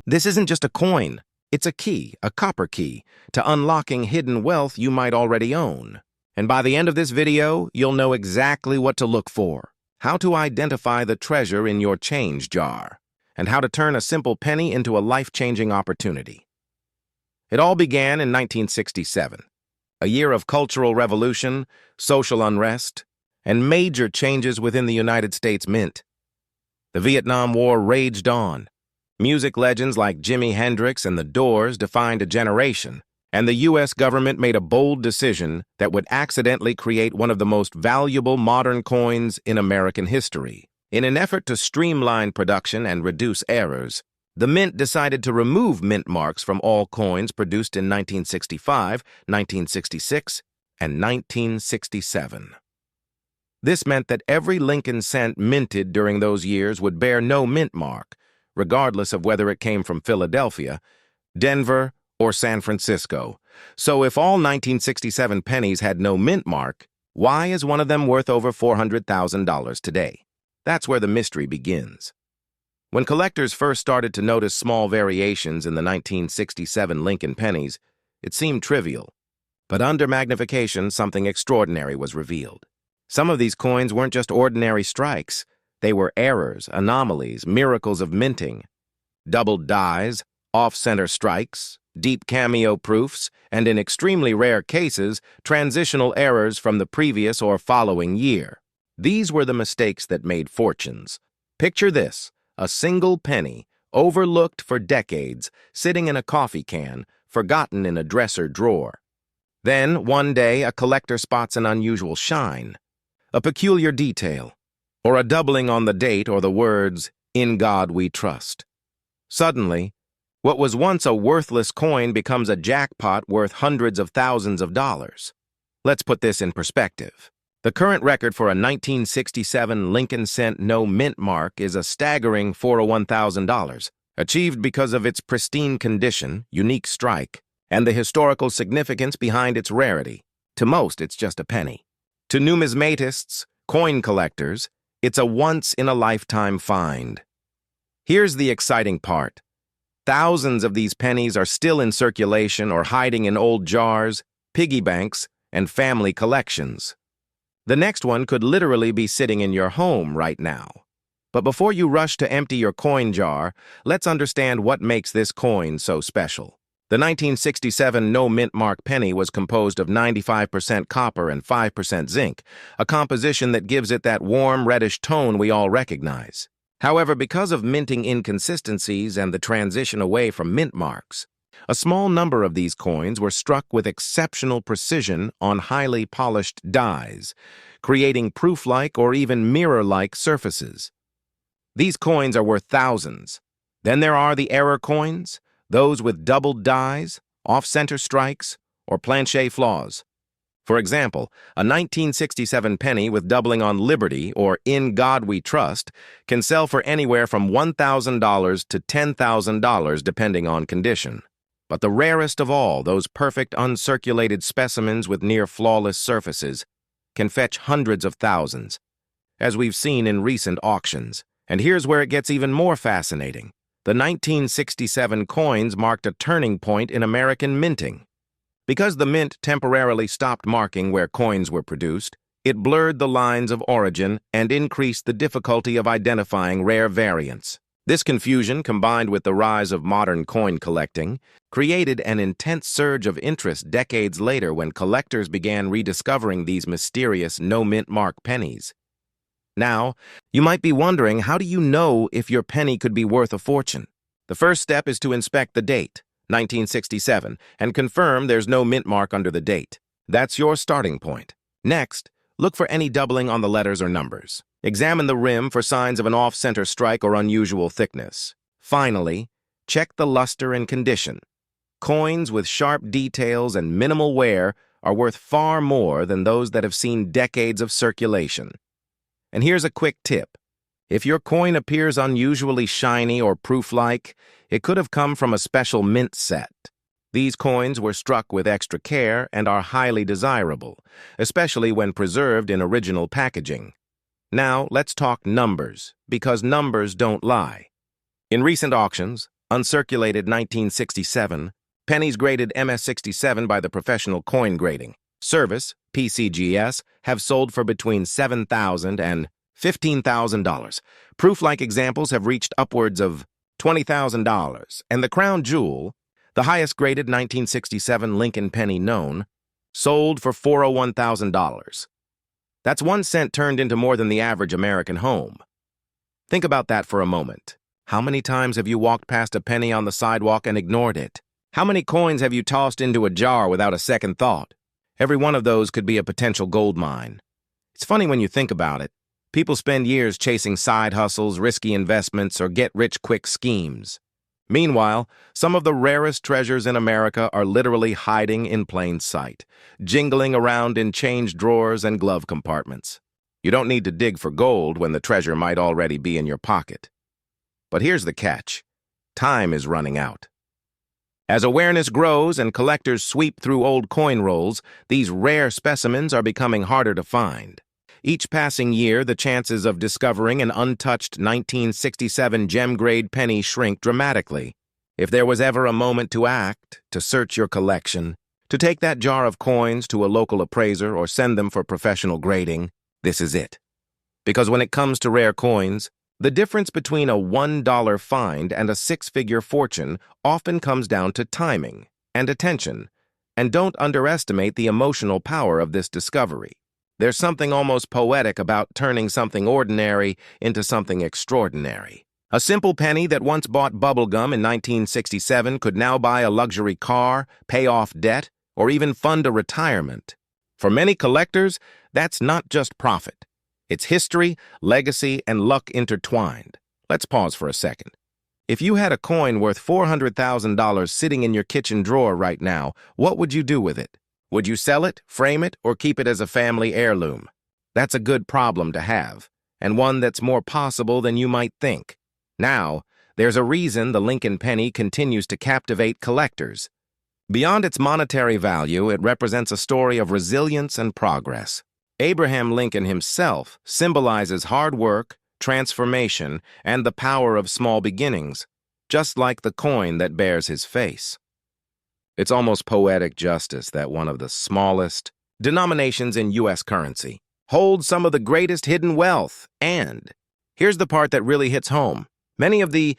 This isn't just a coin. It's a key, a copper key, to unlocking hidden wealth you might already own. And by the end of this video, you'll know exactly what to look for, how to identify the treasure in your change jar, and how to turn a simple penny into a life-changing opportunity. It all began in 1967, a year of cultural revolution, social unrest, and major changes within the United States Mint. The Vietnam War raged on. Music legends like Jimi Hendrix and The Doors defined a generation, and the U.S. government made a bold decision that would accidentally create one of the most valuable modern coins in American history. In an effort to streamline production and reduce errors, the Mint decided to remove mint marks from all coins produced in 1965, 1966, and 1967. This meant that every Lincoln cent minted during those years would bear no mint mark, regardless of whether it came from Philadelphia, Denver, or San Francisco. So if all 1967 pennies had no mint mark, why is one of them worth over $400,000 today? That's where the mystery begins. When collectors first started to notice small variations in the 1967 Lincoln pennies, it seemed trivial. But under magnification, something extraordinary was revealed. Some of these coins weren't just ordinary strikes. They were errors, anomalies, miracles of minting. Doubled dies, off-center strikes, deep cameo proofs, and in extremely rare cases, transitional errors from the previous or following year. These were the mistakes that made fortunes. Picture this, a single penny, overlooked for decades, sitting in a coffee can, forgotten in a dresser drawer. Then, one day, a collector spots an unusual shine, a peculiar detail, or a doubling on the date or the words, "In God We Trust." Suddenly, what was once a worthless coin becomes a jackpot worth hundreds of thousands of dollars. Let's put this in perspective. The current record for a 1967 Lincoln cent no mint mark is a staggering $401,000, achieved because of its pristine condition, unique strike, and the historical significance behind its rarity. To most, it's just a penny. To numismatists, coin collectors, it's a once-in-a-lifetime find. Here's the exciting part. Thousands of these pennies are still in circulation or hiding in old jars, piggy banks, and family collections. The next one could literally be sitting in your home right now. But before you rush to empty your coin jar, let's understand what makes this coin so special. The 1967 no mint mark penny was composed of 95% copper and 5% zinc, a composition that gives it that warm reddish tone we all recognize. However, because of minting inconsistencies and the transition away from mint marks, a small number of these coins were struck with exceptional precision on highly polished dies, creating proof-like or even mirror-like surfaces. These coins are worth thousands. Then there are the error coins, those with doubled dies, off-center strikes, or planche flaws. For example, a 1967 penny with doubling on Liberty or In God We Trust can sell for anywhere from $1,000 to $10,000 depending on condition. But the rarest of all, those perfect uncirculated specimens with near-flawless surfaces, can fetch hundreds of thousands, as we've seen in recent auctions. And here's where it gets even more fascinating. The 1967 coins marked a turning point in American minting. Because the mint temporarily stopped marking where coins were produced, it blurred the lines of origin and increased the difficulty of identifying rare variants. This confusion, combined with the rise of modern coin collecting, created an intense surge of interest decades later when collectors began rediscovering these mysterious no-mint mark pennies. Now, you might be wondering, how do you know if your penny could be worth a fortune? The first step is to inspect the date, 1967, and confirm there's no mint mark under the date. That's your starting point. Next, look for any doubling on the letters or numbers. Examine the rim for signs of an off-center strike or unusual thickness. Finally, check the luster and condition. Coins with sharp details and minimal wear are worth far more than those that have seen decades of circulation. And here's a quick tip. If your coin appears unusually shiny or proof-like, it could have come from a special mint set. These coins were struck with extra care and are highly desirable, especially when preserved in original packaging. Now, let's talk numbers, because numbers don't lie. In recent auctions, Uncirculated 1967, pennies graded MS-67 by the Professional Coin Grading Service, PCGS, have sold for between $7,000 and $15,000. Proof-like examples have reached upwards of $20,000, and the crown jewel, the highest graded 1967 Lincoln penny known, sold for $401,000. That's 1 cent turned into more than the average American home. Think about that for a moment. How many times have you walked past a penny on the sidewalk and ignored it? How many coins have you tossed into a jar without a second thought? Every one of those could be a potential gold mine. It's funny when you think about it. People spend years chasing side hustles, risky investments, or get-rich-quick schemes. Meanwhile, some of the rarest treasures in America are literally hiding in plain sight, jingling around in change drawers and glove compartments. You don't need to dig for gold when the treasure might already be in your pocket. But here's the catch. Time is running out. As awareness grows and collectors sweep through old coin rolls, these rare specimens are becoming harder to find. Each passing year, the chances of discovering an untouched 1967 gem-grade penny shrink dramatically. If there was ever a moment to act, to search your collection, to take that jar of coins to a local appraiser or send them for professional grading, this is it. Because when it comes to rare coins, the difference between a $1 find and a six-figure fortune often comes down to timing and attention, and don't underestimate the emotional power of this discovery. There's something almost poetic about turning something ordinary into something extraordinary. A simple penny that once bought bubblegum in 1967 could now buy a luxury car, pay off debt, or even fund a retirement. For many collectors, that's not just profit. It's history, legacy, and luck intertwined. Let's pause for a second. If you had a coin worth $400,000 sitting in your kitchen drawer right now, what would you do with it? Would you sell it, frame it, or keep it as a family heirloom? That's a good problem to have, and one that's more possible than you might think. Now, there's a reason the Lincoln penny continues to captivate collectors. Beyond its monetary value, it represents a story of resilience and progress. Abraham Lincoln himself symbolizes hard work, transformation, and the power of small beginnings, just like the coin that bears his face. It's almost poetic justice that one of the smallest denominations in U.S. currency holds some of the greatest hidden wealth. And here's the part that really hits home. Many of the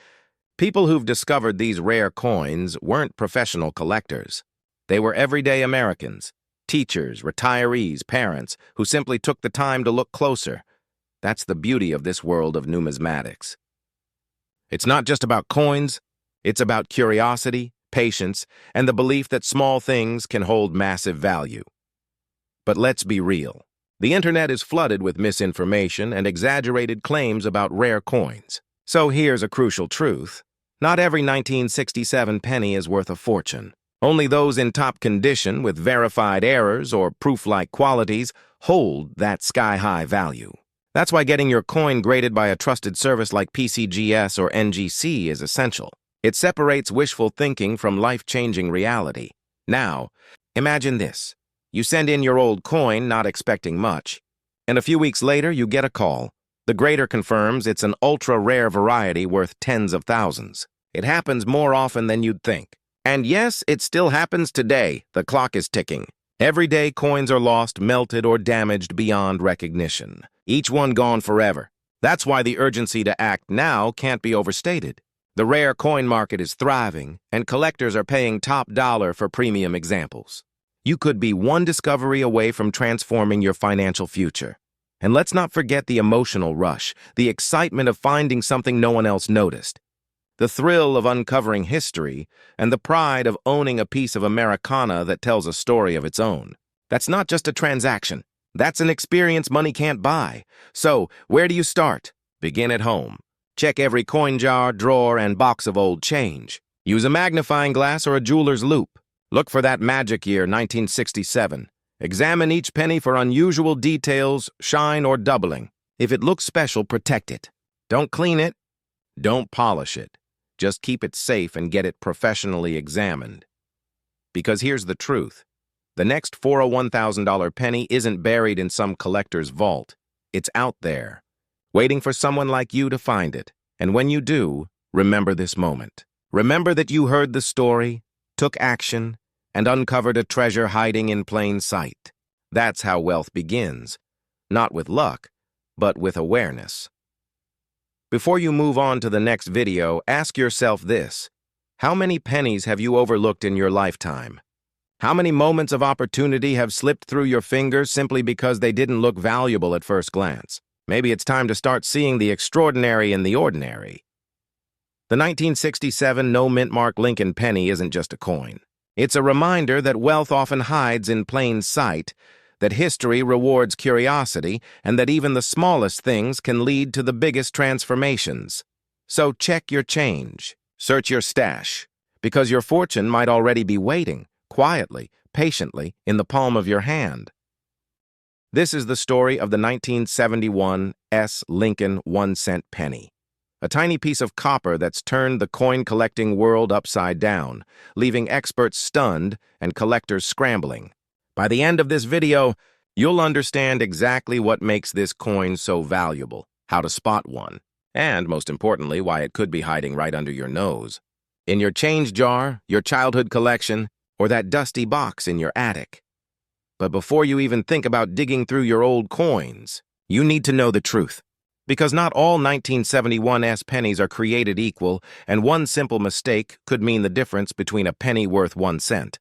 people who've discovered these rare coins weren't professional collectors. They were everyday Americans, teachers, retirees, parents, who simply took the time to look closer. That's the beauty of this world of numismatics. It's not just about coins, it's about curiosity, patience, and the belief that small things can hold massive value. But let's be real. The internet is flooded with misinformation and exaggerated claims about rare coins. So here's a crucial truth. Not every 1967 penny is worth a fortune. Only those in top condition with verified errors or proof-like qualities hold that sky-high value. That's why getting your coin graded by a trusted service like PCGS or NGC is essential. It separates wishful thinking from life-changing reality. Now, imagine this. You send in your old coin not expecting much, and a few weeks later you get a call. The grader confirms it's an ultra-rare variety worth tens of thousands. It happens more often than you'd think. And yes, it still happens today. The clock is ticking. Every day coins are lost, melted, or damaged beyond recognition. Each one gone forever. That's why the urgency to act now can't be overstated. The rare coin market is thriving, and collectors are paying top dollar for premium examples. You could be one discovery away from transforming your financial future. And let's not forget the emotional rush, the excitement of finding something no one else noticed, the thrill of uncovering history, and the pride of owning a piece of Americana that tells a story of its own. That's not just a transaction. That's an experience money can't buy. So, where do you start? Begin at home. Check every coin jar, drawer, and box of old change. Use a magnifying glass or a jeweler's loupe. Look for that magic year, 1967. Examine each penny for unusual details, shine, or doubling. If it looks special, protect it. Don't clean it. Don't polish it. Just keep it safe and get it professionally examined. Because here's the truth. The next $401,000 penny isn't buried in some collector's vault. It's out there, waiting for someone like you to find it. And when you do, remember this moment. Remember that you heard the story, took action, and uncovered a treasure hiding in plain sight. That's how wealth begins. Not with luck, but with awareness. Before you move on to the next video, ask yourself this. How many pennies have you overlooked in your lifetime? How many moments of opportunity have slipped through your fingers simply because they didn't look valuable at first glance? Maybe it's time to start seeing the extraordinary in the ordinary. The 1967 no-mint mark Lincoln penny isn't just a coin. It's a reminder that wealth often hides in plain sight, that history rewards curiosity, and that even the smallest things can lead to the biggest transformations. So check your change, search your stash, because your fortune might already be waiting, quietly, patiently, in the palm of your hand. This is the story of the 1971 Lincoln 1-cent penny. A tiny piece of copper that's turned the coin-collecting world upside down, leaving experts stunned and collectors scrambling. By the end of this video, you'll understand exactly what makes this coin so valuable, how to spot one, and, most importantly, why it could be hiding right under your nose. In your change jar, your childhood collection, or that dusty box in your attic. But before you even think about digging through your old coins, you need to know the truth. Because not all 1971 pennies are created equal, and one simple mistake could mean the difference between a penny worth 1 cent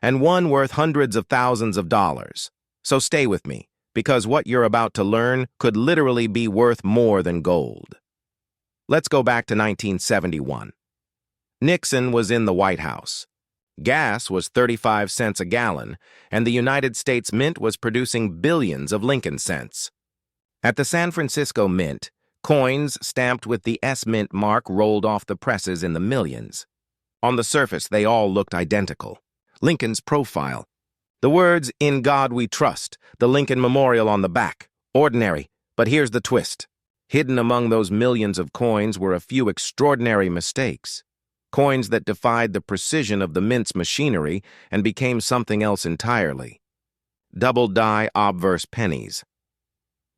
and one worth hundreds of thousands of dollars. So stay with me, because what you're about to learn could literally be worth more than gold. Let's go back to 1971. Nixon was in the White House. Gas was 35 cents a gallon, and the United States Mint was producing billions of Lincoln cents. At the San Francisco Mint, coins stamped with the S-Mint mark rolled off the presses in the millions. On the surface, they all looked identical. Lincoln's profile, the words, "In God We Trust," the Lincoln Memorial on the back. Ordinary, but here's the twist. Hidden among those millions of coins were a few extraordinary mistakes. Coins that defied the precision of the Mint's machinery and became something else entirely. Double-die obverse pennies.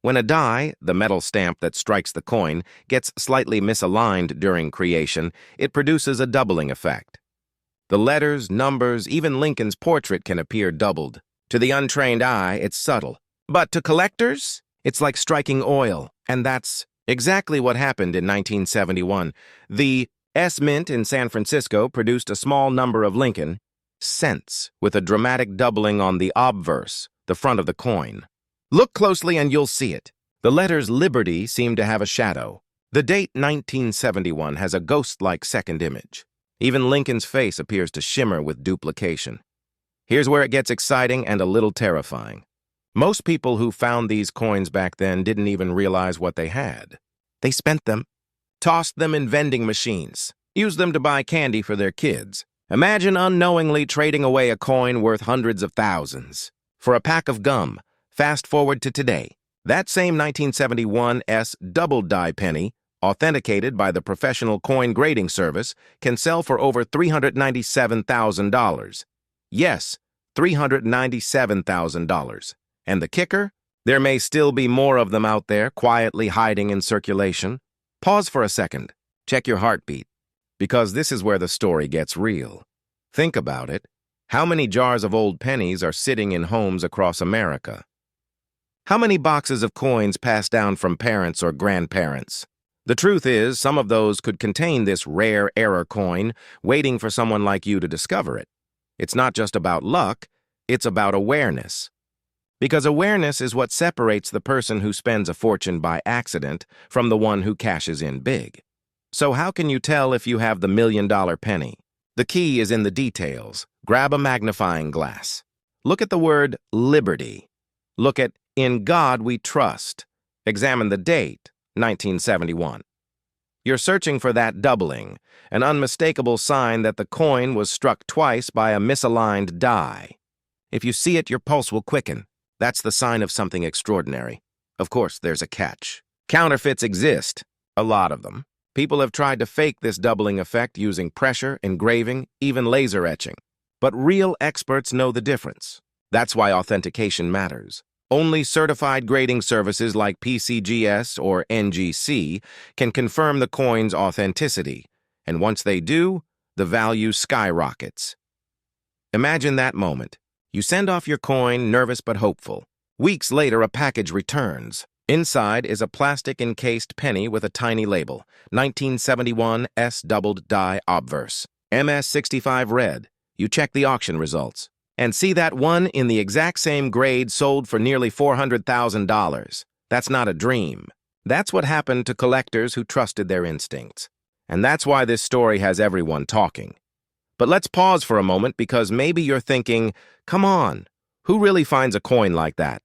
When a die, the metal stamp that strikes the coin, gets slightly misaligned during creation, it produces a doubling effect. The letters, numbers, even Lincoln's portrait can appear doubled. To the untrained eye, it's subtle. But to collectors, it's like striking oil, and that's exactly what happened in 1971. The S-Mint in San Francisco produced a small number of Lincoln cents, with a dramatic doubling on the obverse, the front of the coin. Look closely and you'll see it. The letters Liberty seem to have a shadow. The date 1971 has a ghost-like second image. Even Lincoln's face appears to shimmer with duplication. Here's where it gets exciting and a little terrifying. Most people who found these coins back then didn't even realize what they had. They spent them, tossed them in vending machines, used them to buy candy for their kids. Imagine unknowingly trading away a coin worth hundreds of thousands for a pack of gum. Fast forward to today. That same 1971 double-die penny, authenticated by the professional coin grading service, can sell for over $397,000. Yes, $397,000. And the kicker? There may still be more of them out there, quietly hiding in circulation. Pause for a second. Check your heartbeat. Because this is where the story gets real. Think about it. How many jars of old pennies are sitting in homes across America? How many boxes of coins passed down from parents or grandparents? The truth is, some of those could contain this rare error coin, waiting for someone like you to discover it. It's not just about luck, it's about awareness. Because awareness is what separates the person who spends a fortune by accident from the one who cashes in big. So how can you tell if you have the million-dollar penny? The key is in the details. Grab a magnifying glass. Look at the word liberty. Look at "In God We Trust." Examine the date, 1971. You're searching for that doubling, an unmistakable sign that the coin was struck twice by a misaligned die. If you see it, your pulse will quicken. That's the sign of something extraordinary. Of course, there's a catch. Counterfeits exist, a lot of them. People have tried to fake this doubling effect using pressure, engraving, even laser etching. But real experts know the difference. That's why authentication matters. Only certified grading services like PCGS or NGC can confirm the coin's authenticity. And once they do, the value skyrockets. Imagine that moment. You send off your coin, nervous but hopeful. Weeks later, a package returns. Inside is a plastic-encased penny with a tiny label, 1971 S doubled die obverse, MS65 red. You check the auction results and see that one in the exact same grade sold for nearly $400,000. That's not a dream. That's what happened to collectors who trusted their instincts. And that's why this story has everyone talking. But let's pause for a moment because maybe you're thinking, come on, who really finds a coin like that?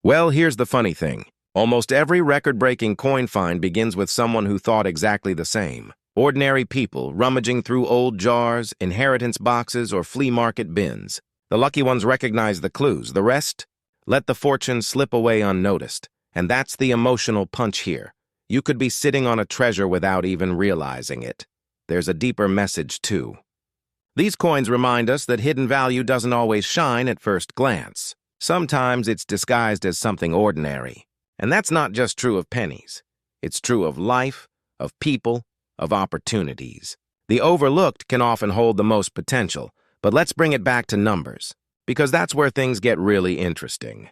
Well, here's the funny thing. Almost every record-breaking coin find begins with someone who thought exactly the same. Ordinary people rummaging through old jars, inheritance boxes, or flea market bins. The lucky ones recognize the clues. The rest let the fortune slip away unnoticed. And that's the emotional punch here. You could be sitting on a treasure without even realizing it. There's a deeper message, too. These coins remind us that hidden value doesn't always shine at first glance. Sometimes it's disguised as something ordinary. And that's not just true of pennies. It's true of life, of people, of opportunities. The overlooked can often hold the most potential, but let's bring it back to numbers, because that's where things get really interesting.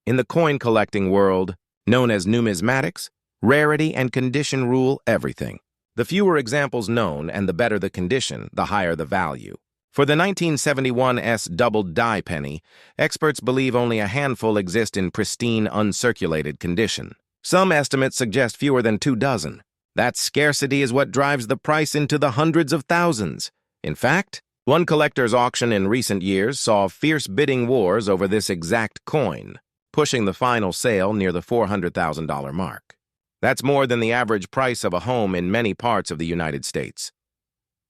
In the coin collecting world, known as numismatics, rarity and condition rule everything. The fewer examples known and the better the condition, the higher the value. For the 1971 S doubled die penny, experts believe only a handful exist in pristine, uncirculated condition. Some estimates suggest fewer than 2 dozen. That scarcity is what drives the price into the hundreds of thousands. In fact, one collector's auction in recent years saw fierce bidding wars over this exact coin, pushing the final sale near the $400,000 mark. That's more than the average price of a home in many parts of the United States.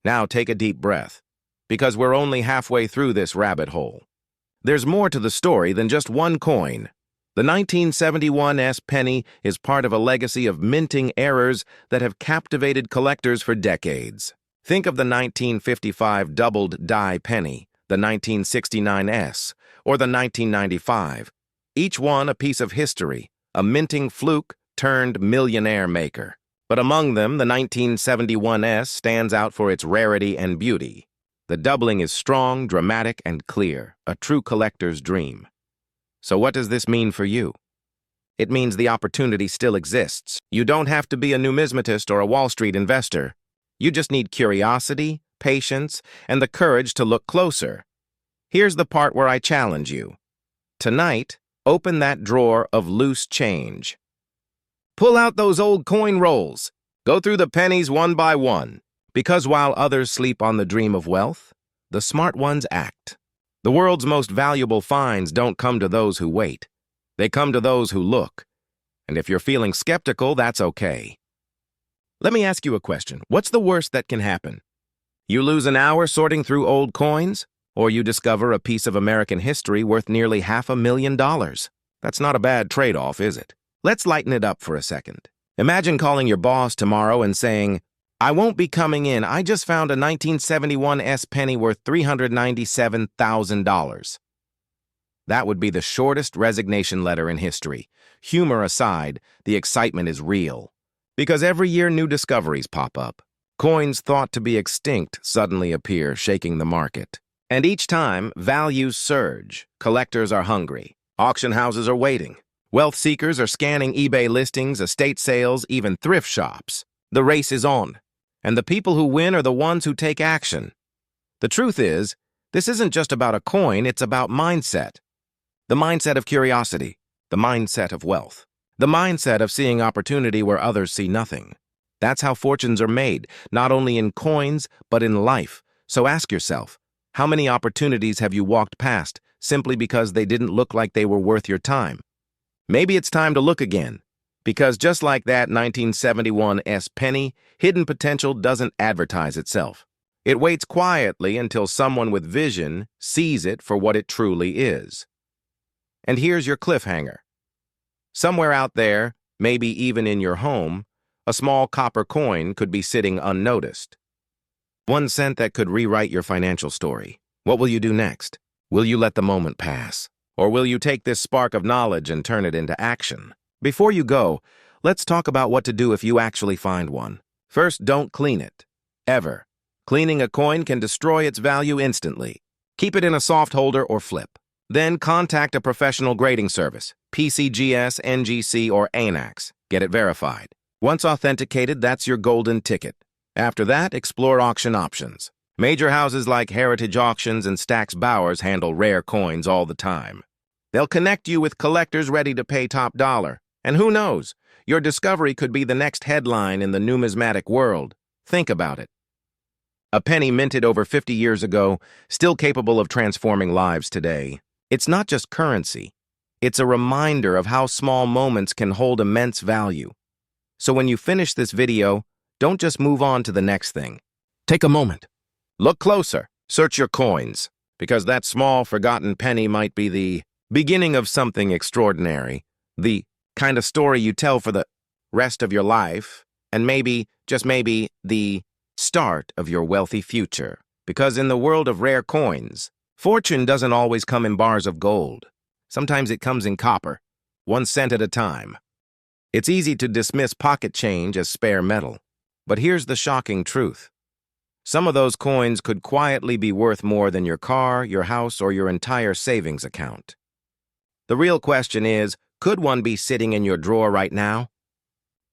Now take a deep breath, because we're only halfway through this rabbit hole. There's more to the story than just one coin. The 1971 S penny is part of a legacy of minting errors that have captivated collectors for decades. Think of the 1955 doubled die penny, the 1969 S, or the 1995. Each one a piece of history, a minting fluke turned millionaire maker. But among them, the 1971 S stands out for its rarity and beauty. The doubling is strong, dramatic, and clear, a true collector's dream. So what does this mean for you? It means the opportunity still exists. You don't have to be a numismatist or a Wall Street investor. You just need curiosity, patience, and the courage to look closer. Here's the part where I challenge you. Tonight, open that drawer of loose change. Pull out those old coin rolls. Go through the pennies one by one. Because while others sleep on the dream of wealth, the smart ones act. The world's most valuable finds don't come to those who wait. They come to those who look. And if you're feeling skeptical, that's okay. Let me ask you a question. What's the worst that can happen? You lose an hour sorting through old coins? Or you discover a piece of American history worth nearly $500,000? That's not a bad trade-off, is it? Let's lighten it up for a second. Imagine calling your boss tomorrow and saying, I won't be coming in. I just found a 1971 S penny worth $397,000. That would be the shortest resignation letter in history. Humor aside, the excitement is real. Because every year new discoveries pop up. Coins thought to be extinct suddenly appear, shaking the market. And each time, values surge. Collectors are hungry. Auction houses are waiting. Wealth seekers are scanning eBay listings, estate sales, even thrift shops. The race is on. And the people who win are the ones who take action. The truth is, this isn't just about a coin, it's about mindset. The mindset of curiosity, the mindset of wealth, the mindset of seeing opportunity where others see nothing. That's how fortunes are made, not only in coins, but in life. So ask yourself, how many opportunities have you walked past simply because they didn't look like they were worth your time? Maybe it's time to look again. Because just like that 1971 S penny, hidden potential doesn't advertise itself. It waits quietly until someone with vision sees it for what it truly is. And here's your cliffhanger. Somewhere out there, maybe even in your home, a small copper coin could be sitting unnoticed. 1 cent that could rewrite your financial story. What will you do next? Will you let the moment pass? Or will you take this spark of knowledge and turn it into action? Before you go, let's talk about what to do if you actually find one. First, don't clean it. ever. Cleaning a coin can destroy its value instantly. Keep it in a soft holder or flip. Then contact a professional grading service, PCGS, NGC, or ANAX. Get it verified. Once authenticated, that's your golden ticket. After that, explore auction options. Major houses like Heritage Auctions and Stax Bowers handle rare coins all the time. They'll connect you with collectors ready to pay top dollar. And who knows, your discovery could be the next headline in the numismatic world. Think about it. A penny minted over 50 years ago, still capable of transforming lives today. It's not just currency. It's a reminder of how small moments can hold immense value. So when you finish this video, don't just move on to the next thing. Take a moment. Look closer. Search your coins, because that small, forgotten penny might be the beginning of something extraordinary, the kind of story you tell for the rest of your life, and maybe, just maybe, the start of your wealthy future. Because in the world of rare coins, fortune doesn't always come in bars of gold. Sometimes it comes in copper, 1 cent at a time. It's easy to dismiss pocket change as spare metal, but here's the shocking truth. Some of those coins could quietly be worth more than your car, your house, or your entire savings account. The real question is, could one be sitting in your drawer right now?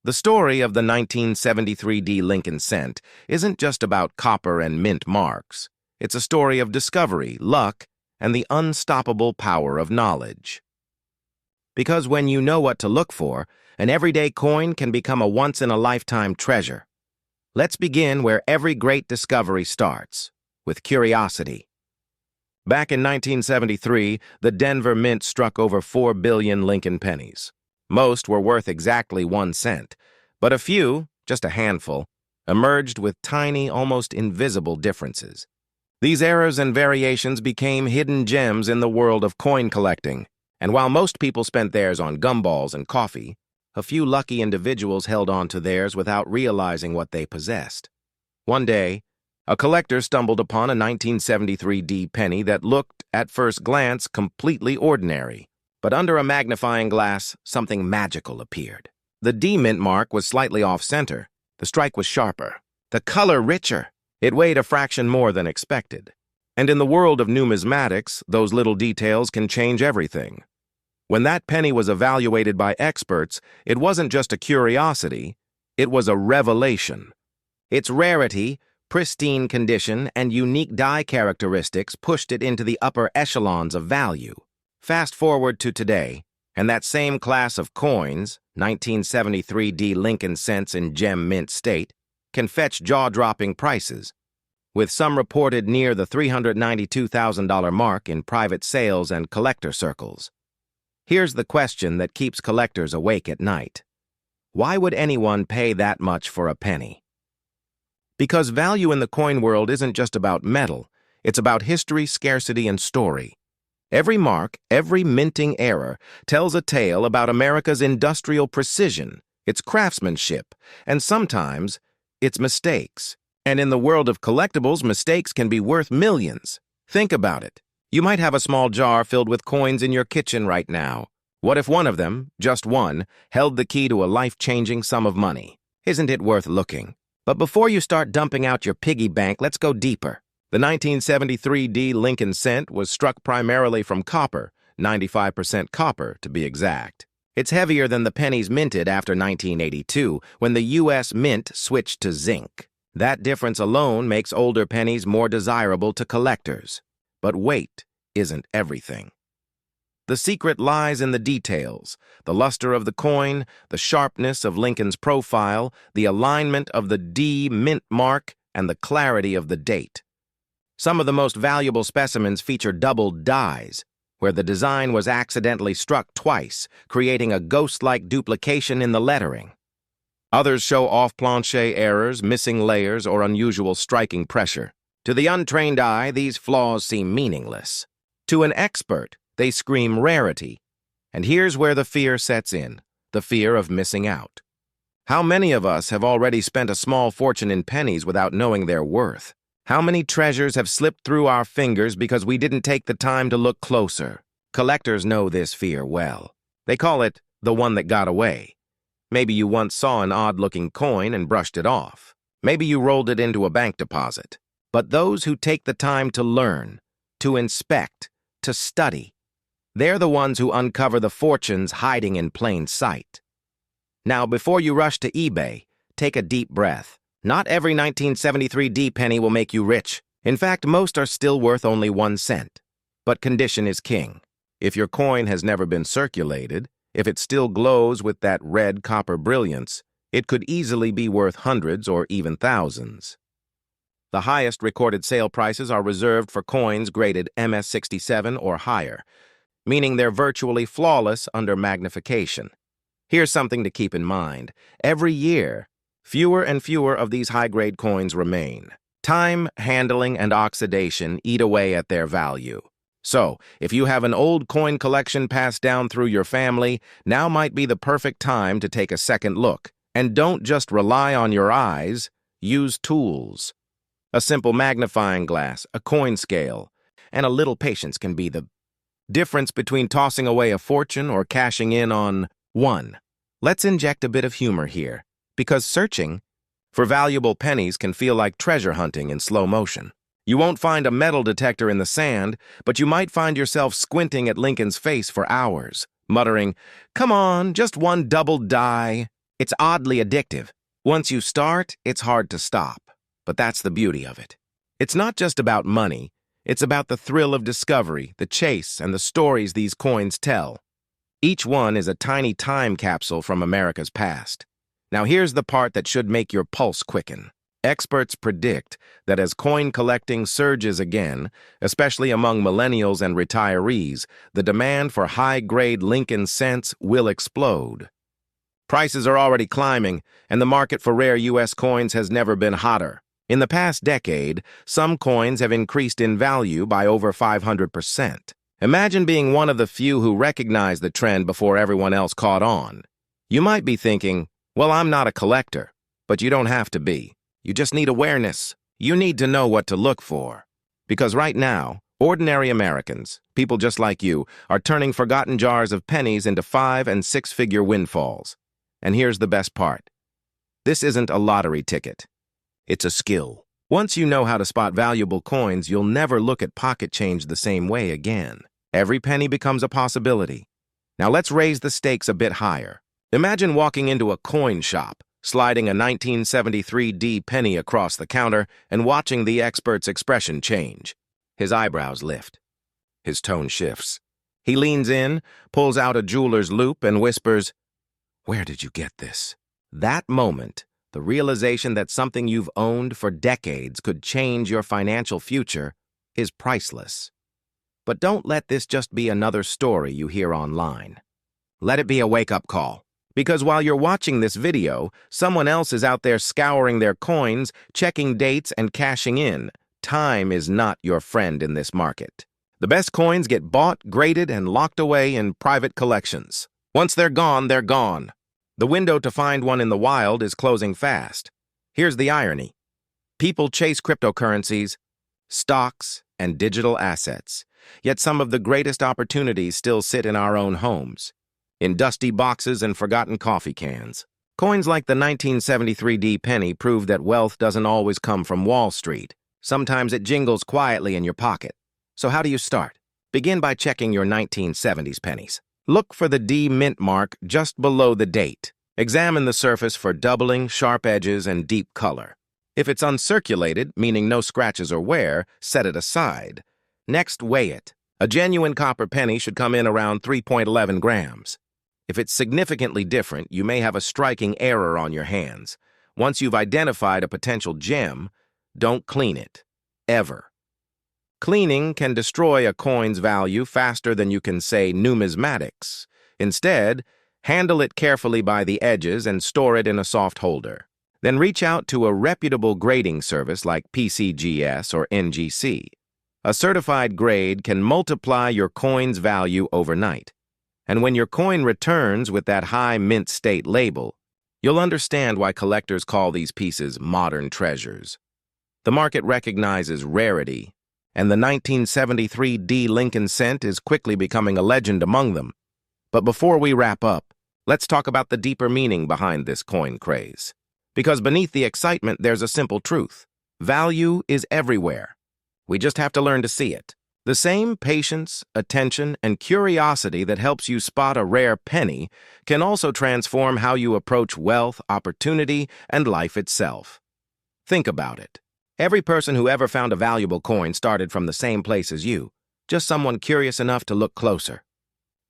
The story of the 1973 D Lincoln cent isn't just about copper and mint marks. It's a story of discovery, luck, and the unstoppable power of knowledge. Because when you know what to look for, an everyday coin can become a once-in-a-lifetime treasure. Let's begin where every great discovery starts, with curiosity. Back in 1973, the Denver Mint struck over 4 billion Lincoln pennies. Most were worth exactly 1 cent, but a few, just a handful, emerged with tiny, almost invisible differences. These errors and variations became hidden gems in the world of coin collecting, and while most people spent theirs on gumballs and coffee, a few lucky individuals held on to theirs without realizing what they possessed. One day, a collector stumbled upon a 1973 D penny that looked, at first glance, completely ordinary. But under a magnifying glass, something magical appeared. The D mint mark was slightly off-center. The strike was sharper. The color richer. It weighed a fraction more than expected. And in the world of numismatics, those little details can change everything. When that penny was evaluated by experts, it wasn't just a curiosity, it was a revelation. Its rarity, pristine condition, and unique die characteristics pushed it into the upper echelons of value. Fast forward to today, and that same class of coins, 1973 D Lincoln cents in gem mint state, can fetch jaw-dropping prices, with some reported near the $392,000 mark in private sales and collector circles. Here's the question that keeps collectors awake at night. Why would anyone pay that much for a penny? Because value in the coin world isn't just about metal, it's about history, scarcity, and story. Every mark, every minting error, tells a tale about America's industrial precision, its craftsmanship, and sometimes, its mistakes. And in the world of collectibles, mistakes can be worth millions. Think about it. You might have a small jar filled with coins in your kitchen right now. What if one of them, just one, held the key to a life-changing sum of money? Isn't it worth looking? But before you start dumping out your piggy bank, let's go deeper. The 1973 D Lincoln cent was struck primarily from copper, 95% copper to be exact. It's heavier than the pennies minted after 1982, when the U.S. Mint switched to zinc. That difference alone makes older pennies more desirable to collectors. But weight isn't everything. The secret lies in the details, the luster of the coin, the sharpness of Lincoln's profile, the alignment of the D mint mark, and the clarity of the date. Some of the most valuable specimens feature doubled dies, where the design was accidentally struck twice, creating a ghost-like duplication in the lettering. Others show off-planche errors, missing layers, or unusual striking pressure. To the untrained eye, these flaws seem meaningless. To an expert, they scream rarity. And here's where the fear sets in, the fear of missing out. How many of us have already spent a small fortune in pennies without knowing their worth? How many treasures have slipped through our fingers because we didn't take the time to look closer? Collectors know this fear well. They call it the one that got away. Maybe you once saw an odd-looking coin and brushed it off. Maybe you rolled it into a bank deposit. But those who take the time to learn, to inspect, to study, they're the ones who uncover the fortunes hiding in plain sight. Now, before you rush to eBay, take a deep breath. Not every 1973 D penny will make you rich. In fact, most are still worth only 1 cent. But condition is king. If your coin has never been circulated, if it still glows with that red copper brilliance, it could easily be worth hundreds or even thousands. The highest recorded sale prices are reserved for coins graded MS67 or higher, meaning they're virtually flawless under magnification. Here's something to keep in mind. Every year, fewer and fewer of these high-grade coins remain. Time, handling, and oxidation eat away at their value. So, if you have an old coin collection passed down through your family, now might be the perfect time to take a second look. And don't just rely on your eyes, use tools. A simple magnifying glass, a coin scale, and a little patience can be the difference between tossing away a fortune or cashing in on one. Let's inject a bit of humor here, because searching for valuable pennies can feel like treasure hunting in slow motion. You won't find a metal detector in the sand, but you might find yourself squinting at Lincoln's face for hours, muttering, "Come on, just one double die." It's oddly addictive. Once you start, it's hard to stop. But that's the beauty of it. It's not just about money. It's about the thrill of discovery, the chase, and the stories these coins tell. Each one is a tiny time capsule from America's past. Now here's the part that should make your pulse quicken. Experts predict that as coin collecting surges again, especially among millennials and retirees, the demand for high-grade Lincoln cents will explode. Prices are already climbing, and the market for rare U.S. coins has never been hotter. In the past decade, some coins have increased in value by over 500%. Imagine being one of the few who recognized the trend before everyone else caught on. You might be thinking, well, I'm not a collector, but you don't have to be. You just need awareness. You need to know what to look for. Because right now, ordinary Americans, people just like you, are turning forgotten jars of pennies into 5- and 6-figure windfalls. And here's the best part. This isn't a lottery ticket. It's a skill. Once you know how to spot valuable coins, you'll never look at pocket change the same way again. Every penny becomes a possibility. Now let's raise the stakes a bit higher. Imagine walking into a coin shop, sliding a 1973 D penny across the counter and watching the expert's expression change. His eyebrows lift. His tone shifts. He leans in, pulls out a jeweler's loop, and whispers, "Where did you get this?" That moment, the realization that something you've owned for decades could change your financial future, is priceless. But don't let this just be another story you hear online. Let it be a wake-up call. Because while you're watching this video, someone else is out there scouring their coins, checking dates, and cashing in. Time is not your friend in this market. The best coins get bought, graded, and locked away in private collections. Once they're gone, they're gone. The window to find one in the wild is closing fast. Here's the irony. People chase cryptocurrencies, stocks, and digital assets, yet some of the greatest opportunities still sit in our own homes. In dusty boxes and forgotten coffee cans. Coins like the 1973 D penny prove that wealth doesn't always come from Wall Street. Sometimes it jingles quietly in your pocket. So how do you start? Begin by checking your 1970s pennies. Look for the D mint mark just below the date. Examine the surface for doubling, sharp edges, and deep color. If it's uncirculated, meaning no scratches or wear, set it aside. Next, weigh it. A genuine copper penny should come in around 3.11 grams. If it's significantly different, you may have a striking error on your hands. Once you've identified a potential gem, don't clean it. Ever. Cleaning can destroy a coin's value faster than you can say numismatics. Instead, handle it carefully by the edges and store it in a soft holder. Then reach out to a reputable grading service like PCGS or NGC. A certified grade can multiply your coin's value overnight. And when your coin returns with that high mint state label, you'll understand why collectors call these pieces modern treasures. The market recognizes rarity, and the 1973 D Lincoln cent is quickly becoming a legend among them. But before we wrap up, let's talk about the deeper meaning behind this coin craze. Because beneath the excitement, there's a simple truth. Value is everywhere. We just have to learn to see it. The same patience, attention, and curiosity that helps you spot a rare penny can also transform how you approach wealth, opportunity, and life itself. Think about it. Every person who ever found a valuable coin started from the same place as you, just someone curious enough to look closer.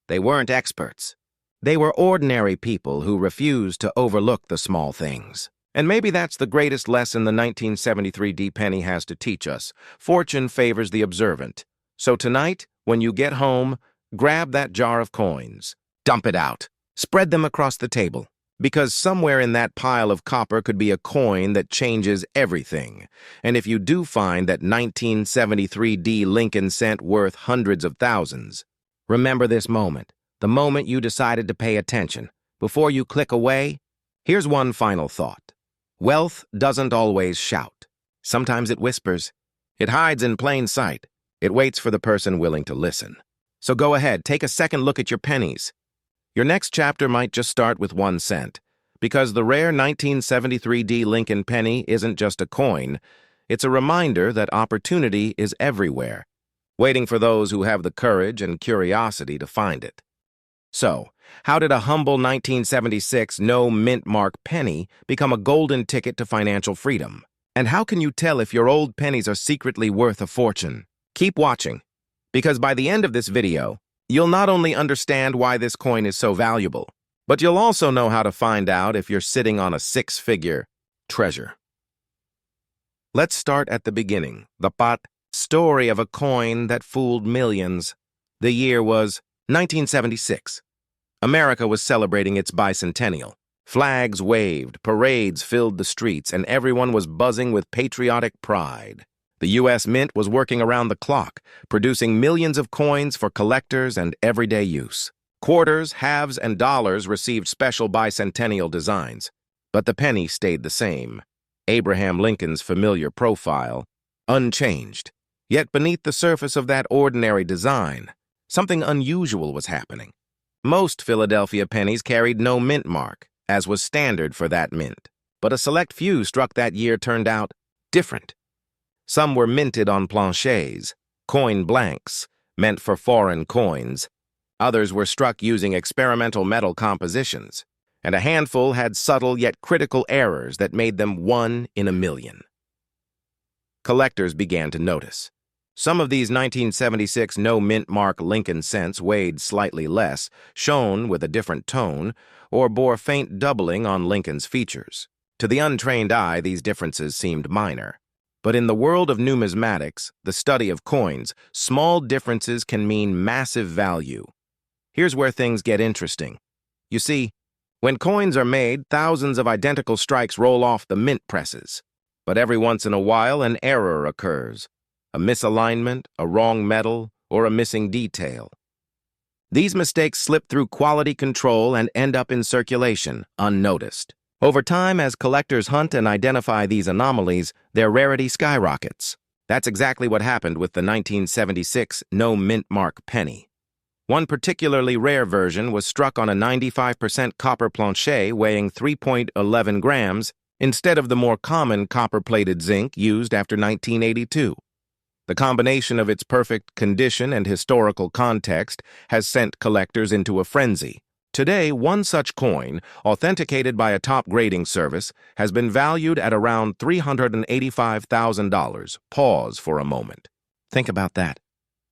They weren't experts. They were ordinary people who refused to overlook the small things. And maybe that's the greatest lesson the 1973 D penny has to teach us. Fortune favors the observant. So tonight, when you get home, grab that jar of coins. Dump it out. Spread them across the table. Because somewhere in that pile of copper could be a coin that changes everything. And if you do find that 1973 D Lincoln cent worth hundreds of thousands, remember this moment, the moment you decided to pay attention. Before you click away, here's one final thought. Wealth doesn't always shout. Sometimes it whispers. It hides in plain sight. It waits for the person willing to listen. So go ahead, take a second look at your pennies. Your next chapter might just start with 1 cent, because the rare 1973 D Lincoln penny isn't just a coin, it's a reminder that opportunity is everywhere, waiting for those who have the courage and curiosity to find it. So, how did a humble 1976 no mint mark penny become a golden ticket to financial freedom? And how can you tell if your old pennies are secretly worth a fortune? Keep watching, because by the end of this video, you'll not only understand why this coin is so valuable, but you'll also know how to find out if you're sitting on a 6-figure treasure. Let's start at the beginning, the story of a coin that fooled millions. The year was 1976. America was celebrating its bicentennial. Flags waved, parades filled the streets, and everyone was buzzing with patriotic pride. The U.S. Mint was working around the clock, producing millions of coins for collectors and everyday use. Quarters, halves, and dollars received special bicentennial designs, but the penny stayed the same. Abraham Lincoln's familiar profile, unchanged. Yet beneath the surface of that ordinary design, something unusual was happening. Most Philadelphia pennies carried no mint mark, as was standard for that mint, but a select few struck that year turned out different. Some were minted on planchets, coin blanks, meant for foreign coins. Others were struck using experimental metal compositions, and a handful had subtle yet critical errors that made them 1 in a million. Collectors began to notice. Some of these 1976 no mint mark Lincoln cents weighed slightly less, shone with a different tone, or bore faint doubling on Lincoln's features. To the untrained eye, these differences seemed minor. But in the world of numismatics, the study of coins, small differences can mean massive value. Here's where things get interesting. You see, when coins are made, thousands of identical strikes roll off the mint presses. But every once in a while, an error occurs. A misalignment, a wrong metal, or a missing detail. These mistakes slip through quality control and end up in circulation, unnoticed. Over time, as collectors hunt and identify these anomalies, their rarity skyrockets. That's exactly what happened with the 1976 no mint mark penny. One particularly rare version was struck on a 95% copper planchet weighing 3.11 grams instead of the more common copper-plated zinc used after 1982. The combination of its perfect condition and historical context has sent collectors into a frenzy. Today, one such coin, authenticated by a top grading service, has been valued at around $385,000. Pause for a moment. Think about that.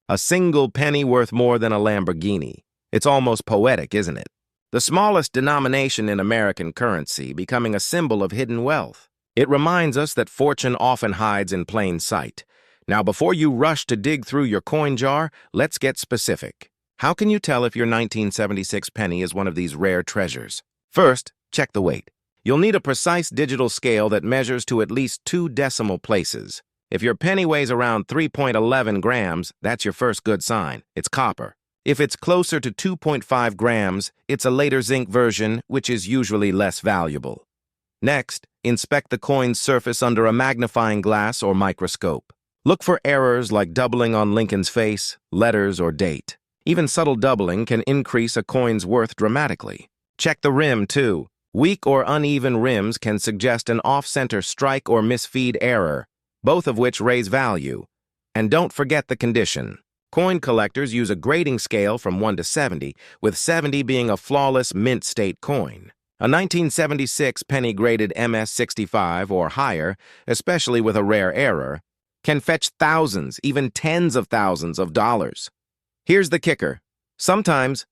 A single penny worth more than a Lamborghini. It's almost poetic, isn't it? The smallest denomination in American currency becoming a symbol of hidden wealth. It reminds us that fortune often hides in plain sight. Now, before you rush to dig through your coin jar, let's get specific. How can you tell if your 1976 penny is one of these rare treasures? First, check the weight. You'll need a precise digital scale that measures to at least 2 decimal places. If your penny weighs around 3.11 grams, that's your first good sign. It's copper. If it's closer to 2.5 grams, it's a later zinc version, which is usually less valuable. Next, inspect the coin's surface under a magnifying glass or microscope. Look for errors like doubling on Lincoln's face, letters, or date. Even subtle doubling can increase a coin's worth dramatically. Check the rim, too. Weak or uneven rims can suggest an off-center strike or misfeed error, both of which raise value. And don't forget the condition. Coin collectors use a grading scale from 1 to 70, with 70 being a flawless mint-state coin. A 1976 penny-graded MS-65 or higher, especially with a rare error, can fetch thousands, even tens of thousands of dollars. Here's the kicker. Sometimes,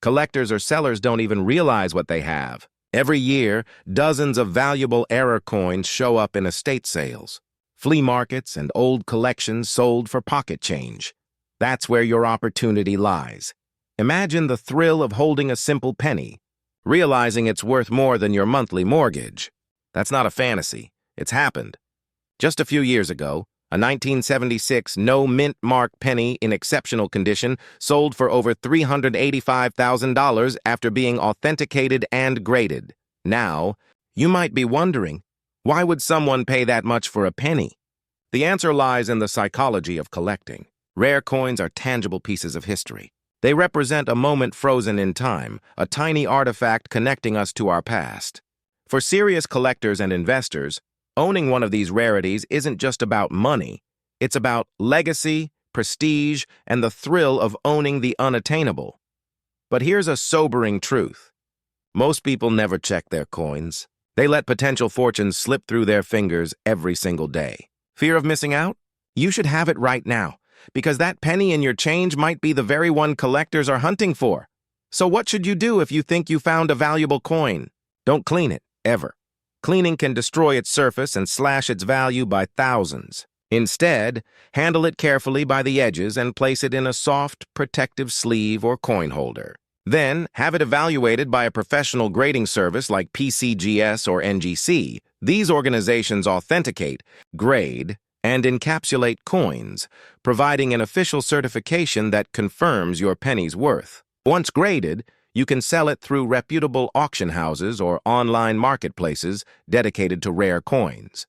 collectors or sellers don't even realize what they have. Every year, dozens of valuable error coins show up in estate sales, flea markets, and old collections sold for pocket change. That's where your opportunity lies. Imagine the thrill of holding a simple penny, realizing it's worth more than your monthly mortgage. That's not a fantasy. It's happened. Just a few years ago, a 1976 no-mint mark penny in exceptional condition sold for over $385,000 after being authenticated and graded. Now, you might be wondering, why would someone pay that much for a penny? The answer lies in the psychology of collecting. Rare coins are tangible pieces of history. They represent a moment frozen in time, a tiny artifact connecting us to our past. For serious collectors and investors, owning one of these rarities isn't just about money. It's about legacy, prestige, and the thrill of owning the unattainable. But here's a sobering truth. Most people never check their coins. They let potential fortunes slip through their fingers every single day. Fear of missing out? You should have it right now, because that penny in your change might be the very one collectors are hunting for. So what should you do if you think you found a valuable coin? Don't clean it, ever. Cleaning can destroy its surface and slash its value by thousands. Instead, handle it carefully by the edges and place it in a soft, protective sleeve or coin holder. Then, have it evaluated by a professional grading service like PCGS or NGC. These organizations authenticate, grade, and encapsulate coins, providing an official certification that confirms your penny's worth. Once graded, you can sell it through reputable auction houses or online marketplaces dedicated to rare coins.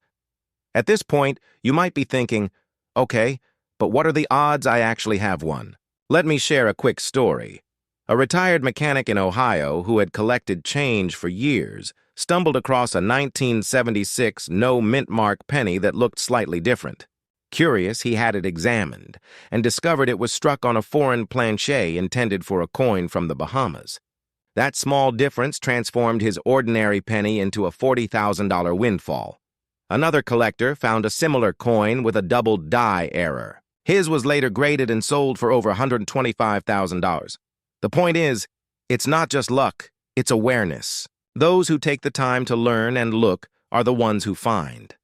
At this point, you might be thinking, okay, but what are the odds I actually have one? Let me share a quick story. A retired mechanic in Ohio who had collected change for years stumbled across a 1976 no-mint mark penny that looked slightly different. Curious, he had it examined and discovered it was struck on a foreign planchet intended for a coin from the Bahamas. That small difference transformed his ordinary penny into a $40,000 windfall. Another collector found a similar coin with a double die error. His was later graded and sold for over $125,000. The point is, it's not just luck, it's awareness. Those who take the time to learn and look are the ones who find.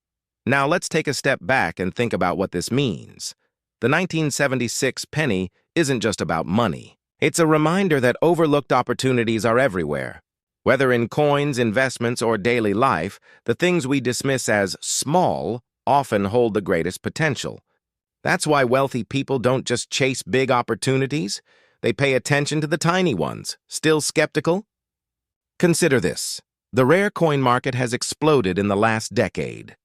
Now let's take a step back and think about what this means. The 1976 penny isn't just about money. It's a reminder that overlooked opportunities are everywhere. Whether in coins, investments, or daily life, the things we dismiss as small often hold the greatest potential. That's why wealthy people don't just chase big opportunities. They pay attention to the tiny ones. Still skeptical? Consider this. The rare coin market has exploded in the last decade.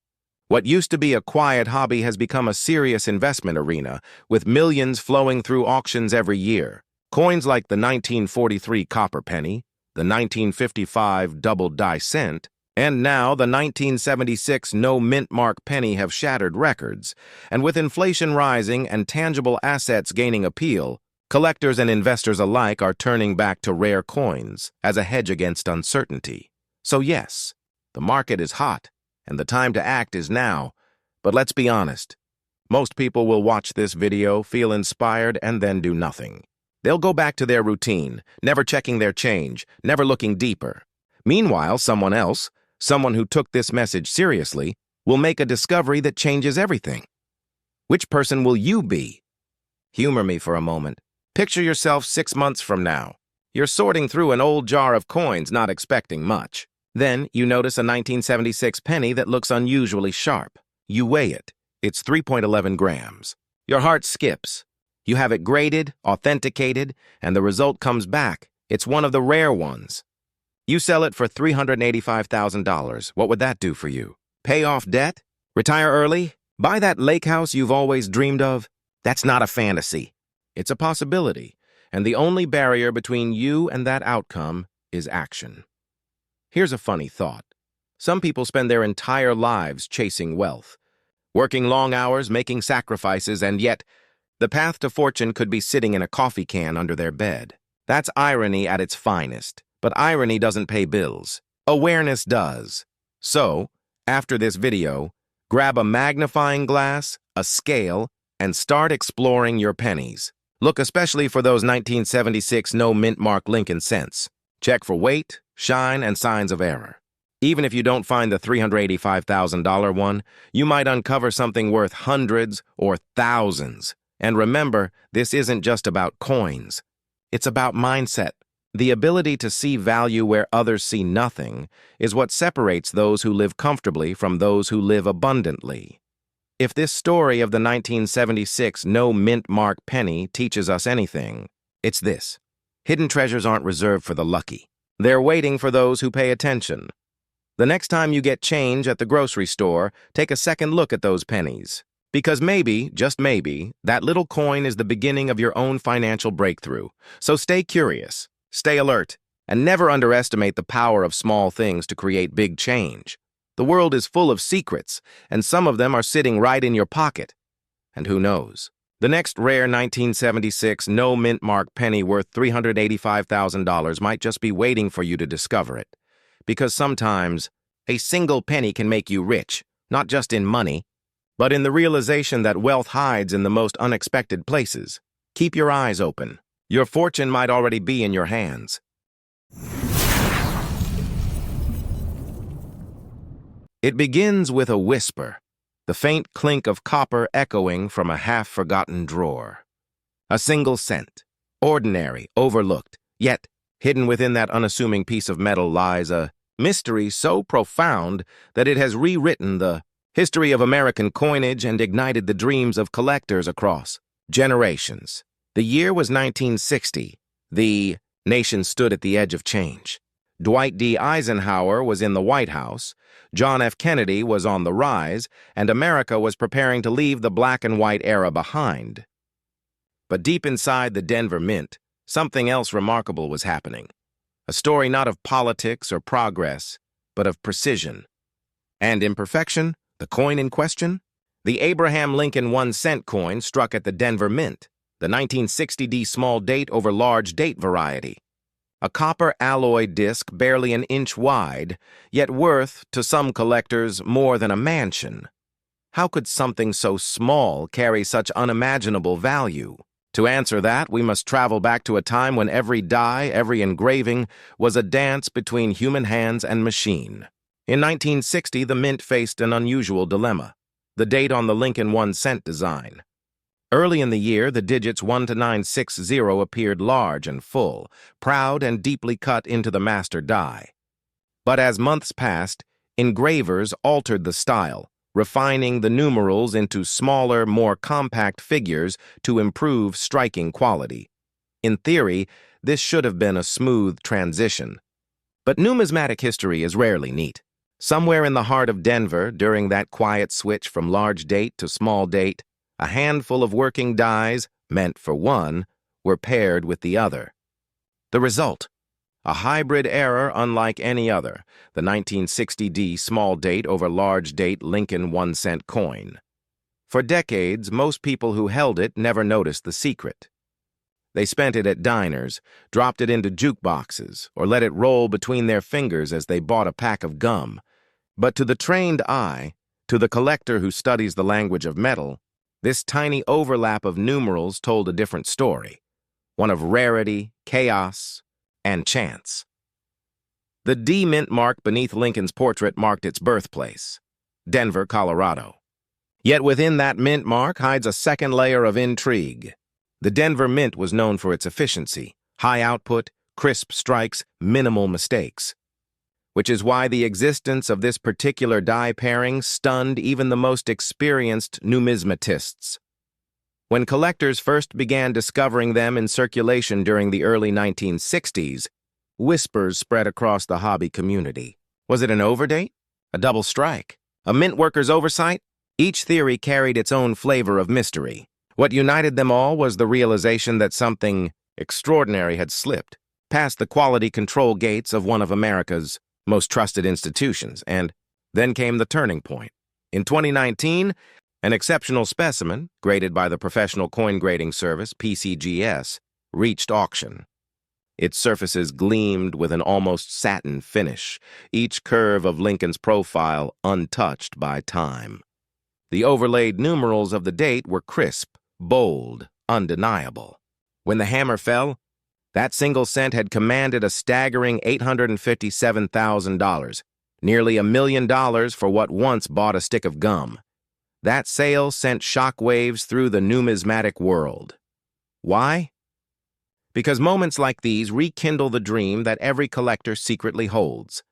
What used to be a quiet hobby has become a serious investment arena, with millions flowing through auctions every year. Coins like the 1943 copper penny, the 1955 double die cent, and now the 1976 no mint mark penny have shattered records. And with inflation rising and tangible assets gaining appeal, collectors and investors alike are turning back to rare coins as a hedge against uncertainty. So yes, the market is hot, and the time to act is now. But let's be honest. Most people will watch this video, feel inspired, and then do nothing. They'll go back to their routine, never checking their change, never looking deeper. Meanwhile, someone else, someone who took this message seriously, will make a discovery that changes everything. Which person will you be? Humor me for a moment. Picture yourself 6 months from now. You're sorting through an old jar of coins, not expecting much. Then you notice a 1976 penny that looks unusually sharp. You weigh it. It's 3.11 grams. Your heart skips. You have it graded, authenticated, and the result comes back. It's one of the rare ones. You sell it for $385,000. What would that do for you? Pay off debt? Retire early? Buy that lake house you've always dreamed of? That's not a fantasy. It's a possibility, and the only barrier between you and that outcome is action. Here's a funny thought. Some people spend their entire lives chasing wealth, working long hours, making sacrifices, and yet the path to fortune could be sitting in a coffee can under their bed. That's irony at its finest. But irony doesn't pay bills. Awareness does. So, after this video, grab a magnifying glass, a scale, and start exploring your pennies. Look especially for those 1976 no mint mark Lincoln cents. Check for weight, shine, and signs of error. Even if you don't find the $385,000 one, you might uncover something worth hundreds or thousands. And remember, this isn't just about coins. It's about mindset. The ability to see value where others see nothing is what separates those who live comfortably from those who live abundantly. If this story of the 1976 no mint mark penny teaches us anything, it's this. Hidden treasures aren't reserved for the lucky. They're waiting for those who pay attention. The next time you get change at the grocery store, take a second look at those pennies. Because maybe, just maybe, that little coin is the beginning of your own financial breakthrough. So stay curious, stay alert, and never underestimate the power of small things to create big change. The world is full of secrets, and some of them are sitting right in your pocket. And who knows? The next rare 1976 no mint mark penny worth $385,000 might just be waiting for you to discover it. Because sometimes, a single penny can make you rich, not just in money, but in the realization that wealth hides in the most unexpected places. Keep your eyes open. Your fortune might already be in your hands. It begins with a whisper, the faint clink of copper echoing from a half-forgotten drawer. A single cent, ordinary, overlooked, yet hidden within that unassuming piece of metal lies a mystery so profound that it has rewritten the history of American coinage and ignited the dreams of collectors across generations. The year was 1960. The nation stood at the edge of change. Dwight D. Eisenhower was in the White House, John F. Kennedy was on the rise, and America was preparing to leave the black and white era behind. But deep inside the Denver Mint, something else remarkable was happening. A story not of politics or progress, but of precision. And imperfection, the coin in question? The Abraham Lincoln 1-cent coin struck at the Denver Mint, the 1960D small date over large date variety. A copper alloy disc barely an inch wide, yet worth, to some collectors, more than a mansion. How could something so small carry such unimaginable value? To answer that, we must travel back to a time when every die, every engraving, was a dance between human hands and machine. In 1960, the Mint faced an unusual dilemma, the date on the Lincoln 1-cent design. Early in the year, the digits 1 to 960 appeared large and full, proud and deeply cut into the master die. But as months passed, engravers altered the style, refining the numerals into smaller, more compact figures to improve striking quality. In theory, this should have been a smooth transition. But numismatic history is rarely neat. Somewhere in the heart of Denver, during that quiet switch from large date to small date, a handful of working dies, meant for one, were paired with the other. The result? A hybrid error unlike any other, the 1960D small date over large date Lincoln 1-cent coin. For decades, most people who held it never noticed the secret. They spent it at diners, dropped it into jukeboxes, or let it roll between their fingers as they bought a pack of gum. But to the trained eye, to the collector who studies the language of metal, this tiny overlap of numerals told a different story, one of rarity, chaos, and chance. The D mint mark beneath Lincoln's portrait marked its birthplace, Denver, Colorado. Yet within that mint mark hides a second layer of intrigue. The Denver Mint was known for its efficiency, high output, crisp strikes, minimal mistakes. Which is why the existence of this particular die pairing stunned even the most experienced numismatists. When collectors first began discovering them in circulation during the early 1960s, whispers spread across the hobby community. Was it an overdate? A double strike? A mint worker's oversight? Each theory carried its own flavor of mystery. What united them all was the realization that something extraordinary had slipped past the quality control gates of one of America's most trusted institutions, and then came the turning point. In 2019, an exceptional specimen, graded by the professional coin grading service, PCGS, reached auction. Its surfaces gleamed with an almost satin finish, each curve of Lincoln's profile untouched by time. The overlaid numerals of the date were crisp, bold, undeniable. When the hammer fell, that single cent had commanded a staggering $857,000, nearly $1 million for what once bought a stick of gum. That sale sent shockwaves through the numismatic world. Why? Because moments like these rekindle the dream that every collector secretly holds.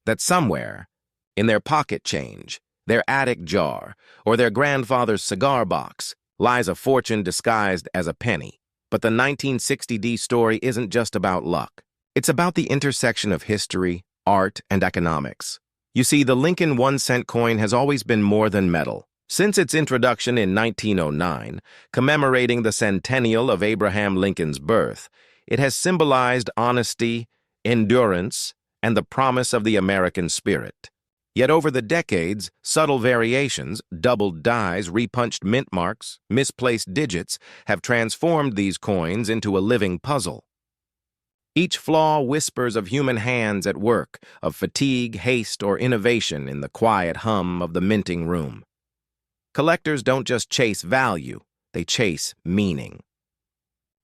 That somewhere, in their pocket change, their attic jar, or their grandfather's cigar box, lies a fortune disguised as a penny. But the 1960D story isn't just about luck. It's about the intersection of history, art, and economics. You see, the Lincoln 1-cent coin has always been more than metal. Since its introduction in 1909, commemorating the centennial of Abraham Lincoln's birth, it has symbolized honesty, endurance, and the promise of the American spirit. Yet over the decades, subtle variations, doubled dies, repunched mint marks, misplaced digits have transformed these coins into a living puzzle. Each flaw whispers of human hands at work, of fatigue, haste, or innovation in the quiet hum of the minting room. Collectors don't just chase value, they chase meaning.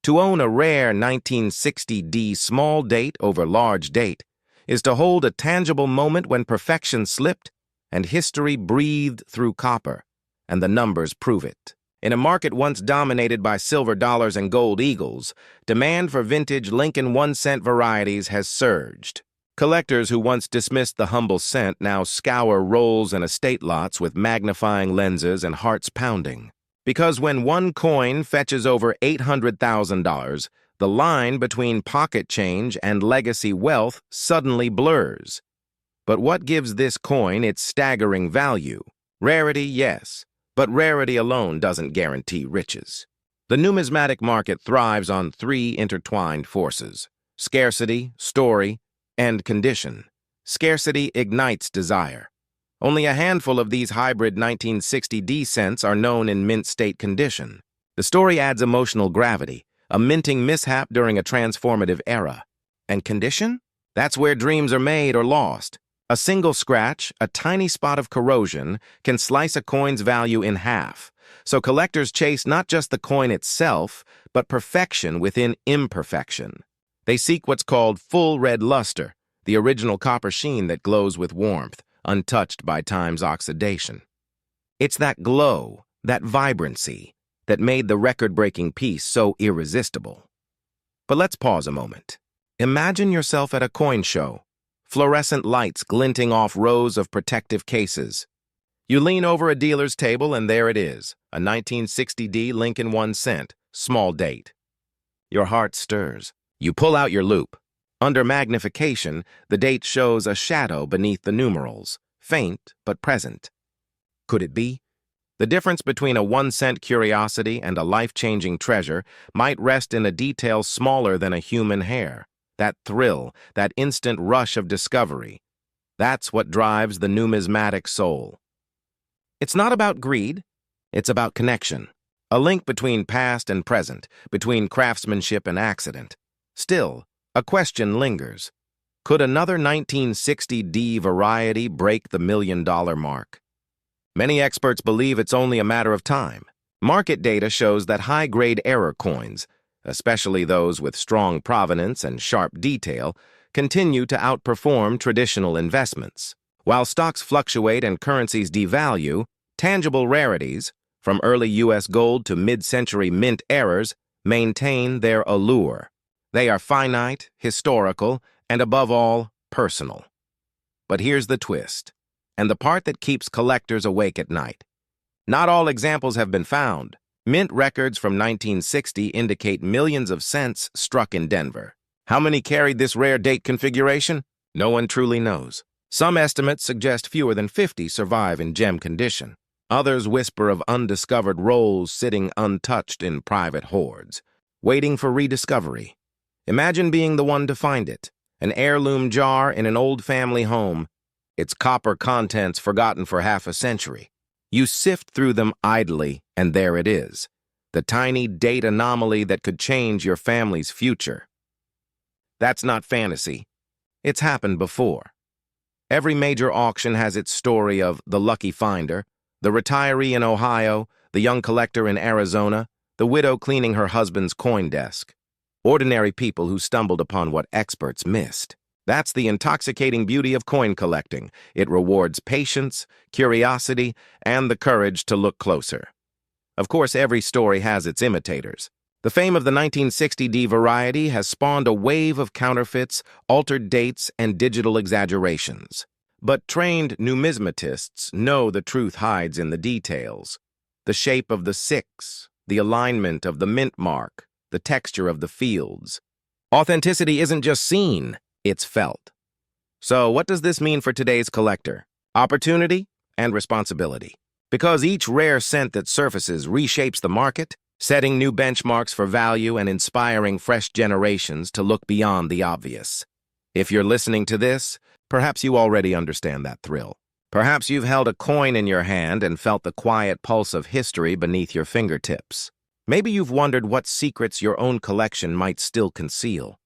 To own a rare 1960D small date over large date is to hold a tangible moment when perfection slipped and history breathed through copper, and the numbers prove it. In a market once dominated by silver dollars and gold eagles, demand for vintage Lincoln 1-cent varieties has surged. Collectors who once dismissed the humble cent now scour rolls and estate lots with magnifying lenses and hearts pounding. Because when one coin fetches over $800,000, the line between pocket change and legacy wealth suddenly blurs. But what gives this coin its staggering value? Rarity, yes, but rarity alone doesn't guarantee riches. The numismatic market thrives on three intertwined forces: scarcity, story, and condition. Scarcity ignites desire. Only a handful of these hybrid 1960D cents are known in mint state condition. The story adds emotional gravity, a minting mishap during a transformative era. And condition? That's where dreams are made or lost. A single scratch, a tiny spot of corrosion, can slice a coin's value in half. So collectors chase not just the coin itself, but perfection within imperfection. They seek what's called full red luster, the original copper sheen that glows with warmth, untouched by time's oxidation. It's that glow, that vibrancy, that made the record-breaking piece so irresistible. But let's pause a moment. Imagine yourself at a coin show, fluorescent lights glinting off rows of protective cases. You lean over a dealer's table and there it is, a 1960D Lincoln 1-cent, small date. Your heart stirs. You pull out your loupe. Under magnification, the date shows a shadow beneath the numerals, faint but present. Could it be? The difference between a 1-cent curiosity and a life-changing treasure might rest in a detail smaller than a human hair. That thrill, that instant rush of discovery. That's what drives the numismatic soul. It's not about greed, it's about connection. A link between past and present, between craftsmanship and accident. Still, a question lingers. Could another 1960D variety break the $1 million mark? Many experts believe it's only a matter of time. Market data shows that high-grade error coins, especially those with strong provenance and sharp detail, continue to outperform traditional investments. While stocks fluctuate and currencies devalue, tangible rarities, from early U.S. gold to mid-century mint errors, maintain their allure. They are finite, historical, and above all, personal. But here's the twist, and the part that keeps collectors awake at night. Not all examples have been found. Mint records from 1960 indicate millions of cents struck in Denver. How many carried this rare date configuration? No one truly knows. Some estimates suggest fewer than 50 survive in gem condition. Others whisper of undiscovered rolls sitting untouched in private hoards, waiting for rediscovery. Imagine being the one to find it, an heirloom jar in an old family home, its copper contents forgotten for half a century. You sift through them idly, and there it is, the tiny date anomaly that could change your family's future. That's not fantasy. It's happened before. Every major auction has its story of the lucky finder, the retiree in Ohio, the young collector in Arizona, the widow cleaning her husband's coin desk. Ordinary people who stumbled upon what experts missed. That's the intoxicating beauty of coin collecting. It rewards patience, curiosity, and the courage to look closer. Of course, every story has its imitators. The fame of the 1960 variety has spawned a wave of counterfeits, altered dates, and digital exaggerations. But trained numismatists know the truth hides in the details. The shape of the six, the alignment of the mint mark, the texture of the fields. Authenticity isn't just seen, it's felt. So what does this mean for today's collector? Opportunity and responsibility. Because each rare cent that surfaces reshapes the market, setting new benchmarks for value and inspiring fresh generations to look beyond the obvious. If you're listening to this, perhaps you already understand that thrill. Perhaps you've held a coin in your hand and felt the quiet pulse of history beneath your fingertips. Maybe you've wondered what secrets your own collection might still conceal.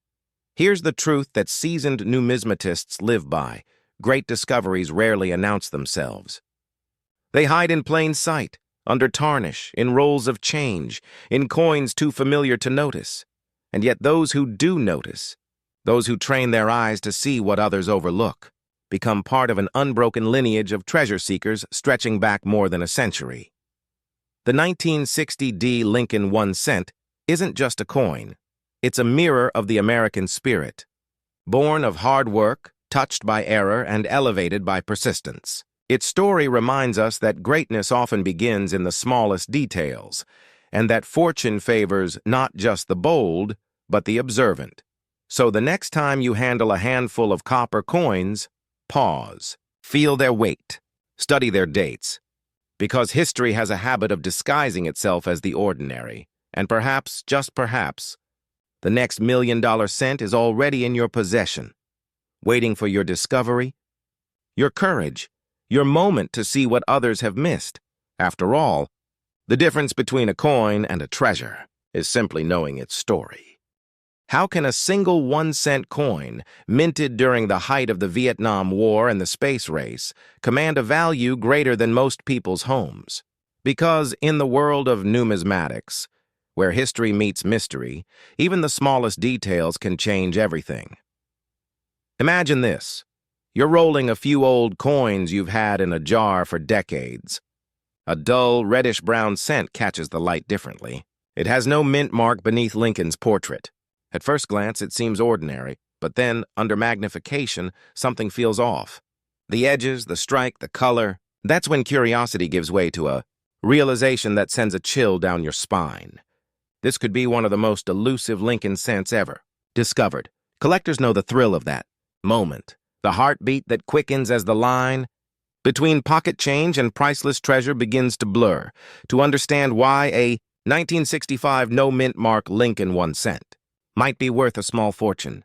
Here's the truth that seasoned numismatists live by. Great discoveries rarely announce themselves. They hide in plain sight, under tarnish, in rolls of change, in coins too familiar to notice. And yet those who do notice, those who train their eyes to see what others overlook, become part of an unbroken lineage of treasure seekers stretching back more than a century. The 1960 Lincoln 1 cent isn't just a coin. It's a mirror of the American spirit, born of hard work, touched by error, and elevated by persistence. Its story reminds us that greatness often begins in the smallest details, and that fortune favors not just the bold, but the observant. So the next time you handle a handful of copper coins, pause, feel their weight, study their dates, because history has a habit of disguising itself as the ordinary, and perhaps, just perhaps, the next $1 million cent is already in your possession, waiting for your discovery, your courage, your moment to see what others have missed. After all, the difference between a coin and a treasure is simply knowing its story. How can a single 1-cent coin, minted during the height of the Vietnam War and the space race, command a value greater than most people's homes? Because in the world of numismatics, where history meets mystery, even the smallest details can change everything. Imagine this. You're rolling a few old coins you've had in a jar for decades. A dull, reddish-brown cent catches the light differently. It has no mint mark beneath Lincoln's portrait. At first glance, it seems ordinary, but then, under magnification, something feels off. The edges, the strike, the color, that's when curiosity gives way to a realization that sends a chill down your spine. This could be one of the most elusive Lincoln cents ever discovered. Collectors know the thrill of that moment, the heartbeat that quickens as the line between pocket change and priceless treasure begins to blur, to understand why a 1965 no-mint mark Lincoln 1 cent might be worth a small fortune.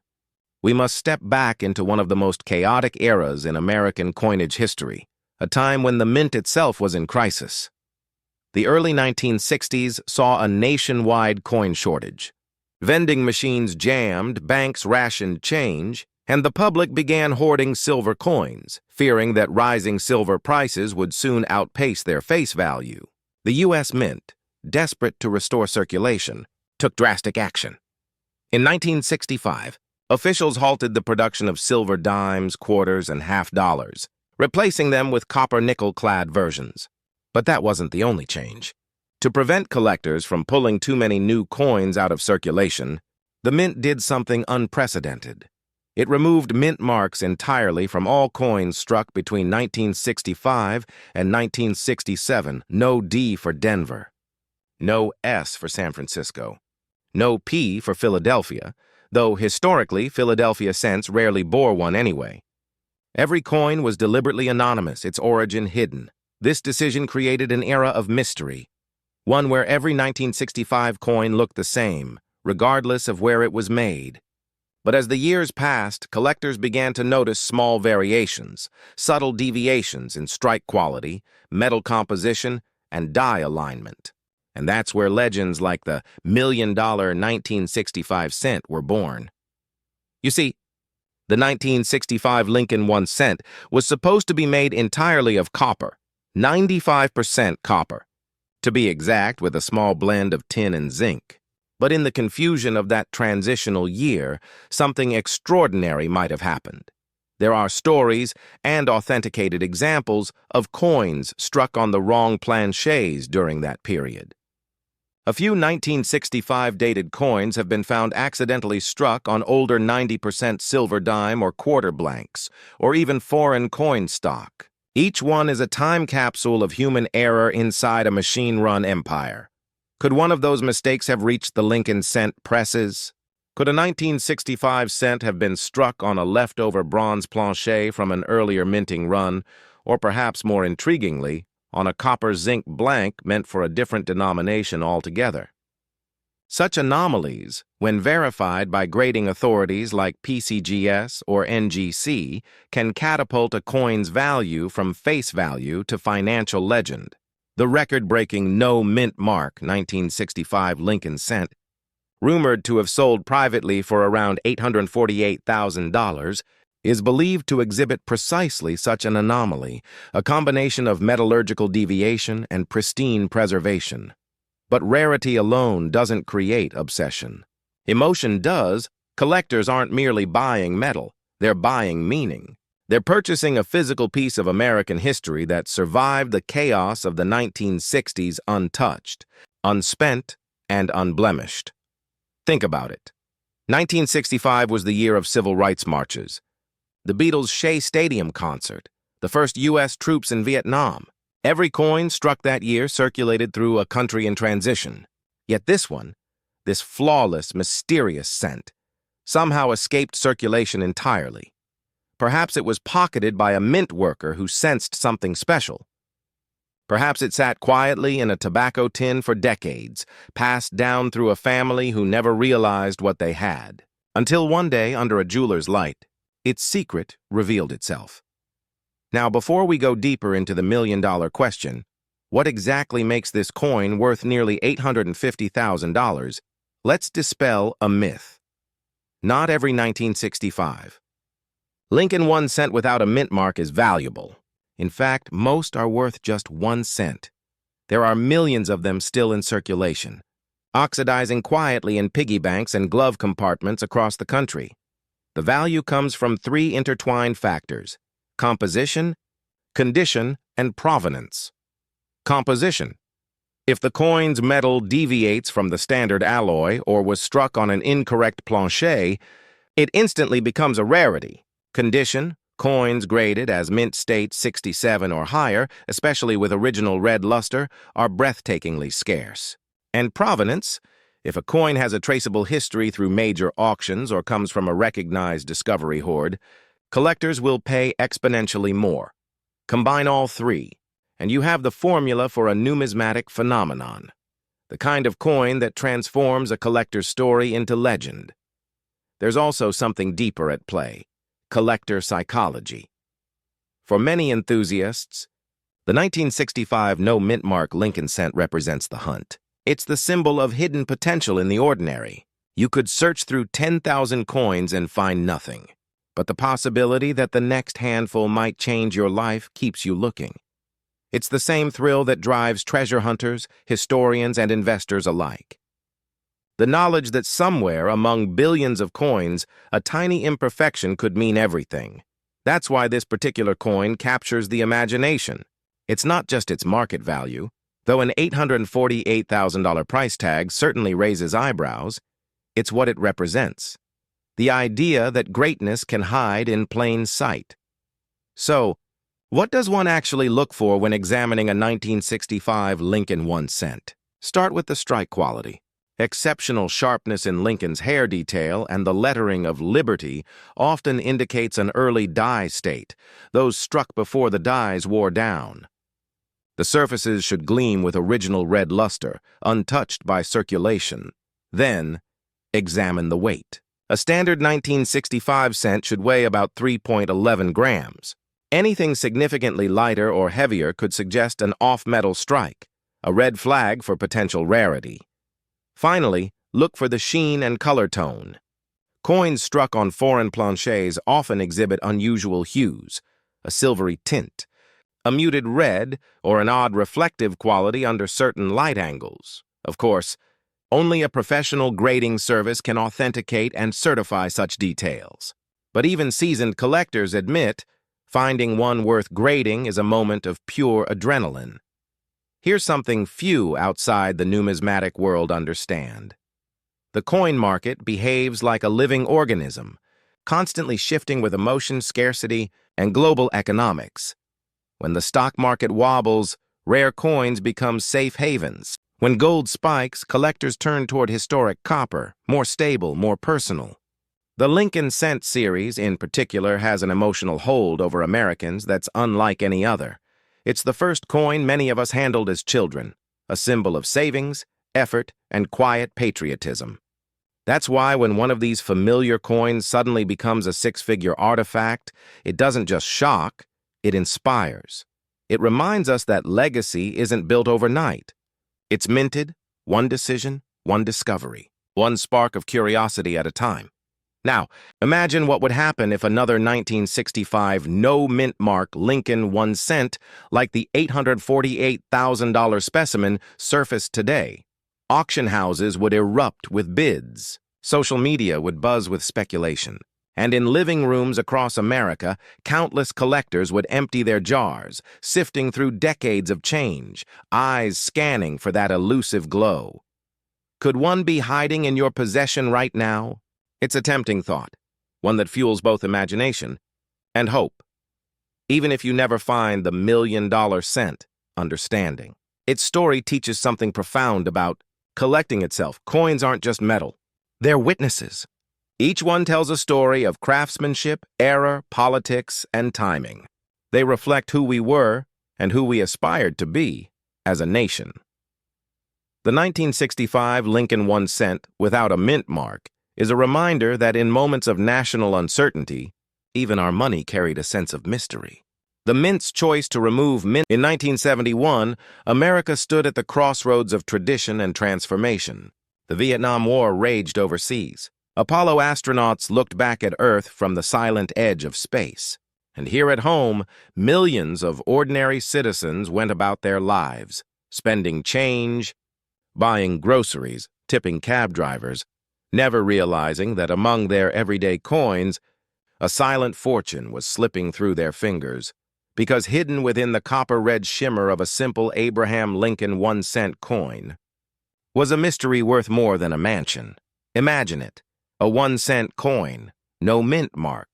We must step back into one of the most chaotic eras in American coinage history, a time when the mint itself was in crisis. The early 1960s saw a nationwide coin shortage. Vending machines jammed, banks rationed change, and the public began hoarding silver coins, fearing that rising silver prices would soon outpace their face value. The U.S. Mint, desperate to restore circulation, took drastic action. In 1965, officials halted the production of silver dimes, quarters, and half-dollars, replacing them with copper-nickel-clad versions. But that wasn't the only change. To prevent collectors from pulling too many new coins out of circulation, the mint did something unprecedented. It removed mint marks entirely from all coins struck between 1965 and 1967. No D for Denver, no S for San Francisco, no P for Philadelphia, though historically Philadelphia cents rarely bore one anyway. Every coin was deliberately anonymous, its origin hidden. This decision created an era of mystery, one where every 1965 coin looked the same, regardless of where it was made. But as the years passed, collectors began to notice small variations, subtle deviations in strike quality, metal composition, and die alignment. And that's where legends like the $1,000,000 1965 cent were born. You see, the 1965 Lincoln 1 cent was supposed to be made entirely of copper, 95% copper, to be exact, with a small blend of tin and zinc. But in the confusion of that transitional year, something extraordinary might have happened. There are stories and authenticated examples of coins struck on the wrong planchets during that period. A few 1965 dated coins have been found accidentally struck on older 90% silver dime or quarter blanks, or even foreign coin stock. Each one is a time capsule of human error inside a machine-run empire. Could one of those mistakes have reached the Lincoln cent presses? Could a 1965 cent have been struck on a leftover bronze planchet from an earlier minting run, or perhaps more intriguingly, on a copper-zinc blank meant for a different denomination altogether? Such anomalies, when verified by grading authorities like PCGS or NGC, can catapult a coin's value from face value to financial legend. The record-breaking no mint mark 1965 Lincoln cent, rumored to have sold privately for around $848,000, is believed to exhibit precisely such an anomaly, a combination of metallurgical deviation and pristine preservation. But rarity alone doesn't create obsession. Emotion does. Collectors aren't merely buying metal, they're buying meaning. They're purchasing a physical piece of American history that survived the chaos of the 1960s untouched, unspent, and unblemished. Think about it. 1965 was the year of civil rights marches, the Beatles' Shea Stadium concert, the first U.S. troops in Vietnam. Every coin struck that year circulated through a country in transition. Yet this one, this flawless, mysterious cent, somehow escaped circulation entirely. Perhaps it was pocketed by a mint worker who sensed something special. Perhaps it sat quietly in a tobacco tin for decades, passed down through a family who never realized what they had, until one day, under a jeweler's light, its secret revealed itself. Now, before we go deeper into the $1,000,000 question, what exactly makes this coin worth nearly $850,000, let's dispel a myth. Not every 1965 Lincoln 1 cent without a mint mark is valuable. In fact, most are worth just 1 cent. There are millions of them still in circulation, oxidizing quietly in piggy banks and glove compartments across the country. The value comes from 3 intertwined factors: composition, condition, and provenance. Composition. If the coin's metal deviates from the standard alloy or was struck on an incorrect planchet, it instantly becomes a rarity. Condition. Coins graded as mint state 67 or higher, especially with original red luster, are breathtakingly scarce. And provenance. If a coin has a traceable history through major auctions or comes from a recognized discovery hoard, collectors will pay exponentially more. Combine all 3, and you have the formula for a numismatic phenomenon, the kind of coin that transforms a collector's story into legend. There's also something deeper at play: collector psychology. For many enthusiasts, the 1965 no mint mark Lincoln cent represents the hunt. It's the symbol of hidden potential in the ordinary. You could search through 10,000 coins and find nothing. But the possibility that the next handful might change your life keeps you looking. It's the same thrill that drives treasure hunters, historians, and investors alike. The knowledge that somewhere among billions of coins, a tiny imperfection could mean everything. That's why this particular coin captures the imagination. It's not just its market value. Though an $848,000 price tag certainly raises eyebrows, it's what it represents: the idea that greatness can hide in plain sight. So, what does one actually look for when examining a 1965 Lincoln 1 cent? Start with the strike quality. Exceptional sharpness in Lincoln's hair detail and the lettering of Liberty often indicates an early die state, those struck before the dies wore down. The surfaces should gleam with original red luster, untouched by circulation. Then, examine the weight. A standard 1965 cent should weigh about 3.11 grams. Anything significantly lighter or heavier could suggest an off-metal strike, a red flag for potential rarity. Finally, look for the sheen and color tone. Coins struck on foreign planchets often exhibit unusual hues, a silvery tint, a muted red, or an odd reflective quality under certain light angles. Of course, only a professional grading service can authenticate and certify such details. But even seasoned collectors admit finding one worth grading is a moment of pure adrenaline. Here's something few outside the numismatic world understand. The coin market behaves like a living organism, constantly shifting with emotion, scarcity, and global economics. When the stock market wobbles, rare coins become safe havens. When gold spikes, collectors turn toward historic copper, more stable, more personal. The Lincoln Cent series, in particular, has an emotional hold over Americans that's unlike any other. It's the first coin many of us handled as children, a symbol of savings, effort, and quiet patriotism. That's why when one of these familiar coins suddenly becomes a six-figure artifact, it doesn't just shock, it inspires. It reminds us that legacy isn't built overnight. It's minted, one decision, one discovery, one spark of curiosity at a time. Now, imagine what would happen if another 1965 no-mint mark Lincoln 1 cent like the $848,000 specimen surfaced today. Auction houses would erupt with bids. Social media would buzz with speculation. And in living rooms across America, countless collectors would empty their jars, sifting through decades of change, eyes scanning for that elusive glow. Could one be hiding in your possession right now? It's a tempting thought, one that fuels both imagination and hope. Even if you never find the million-dollar cent, understanding. Its story teaches something profound about collecting itself. Coins aren't just metal. They're witnesses. Each one tells a story of craftsmanship, error, politics, and timing. They reflect who we were and who we aspired to be as a nation. The 1965 Lincoln 1 cent, without a mint mark, is a reminder that in moments of national uncertainty, even our money carried a sense of mystery. The mint's choice to remove mint in 1971, America stood at the crossroads of tradition and transformation. The Vietnam War raged overseas. Apollo astronauts looked back at Earth from the silent edge of space. And here at home, millions of ordinary citizens went about their lives, spending change, buying groceries, tipping cab drivers, never realizing that among their everyday coins, a silent fortune was slipping through their fingers, because hidden within the copper-red shimmer of a simple Abraham Lincoln 1 cent coin was a mystery worth more than a mansion. Imagine it. A 1 cent coin, no mint mark,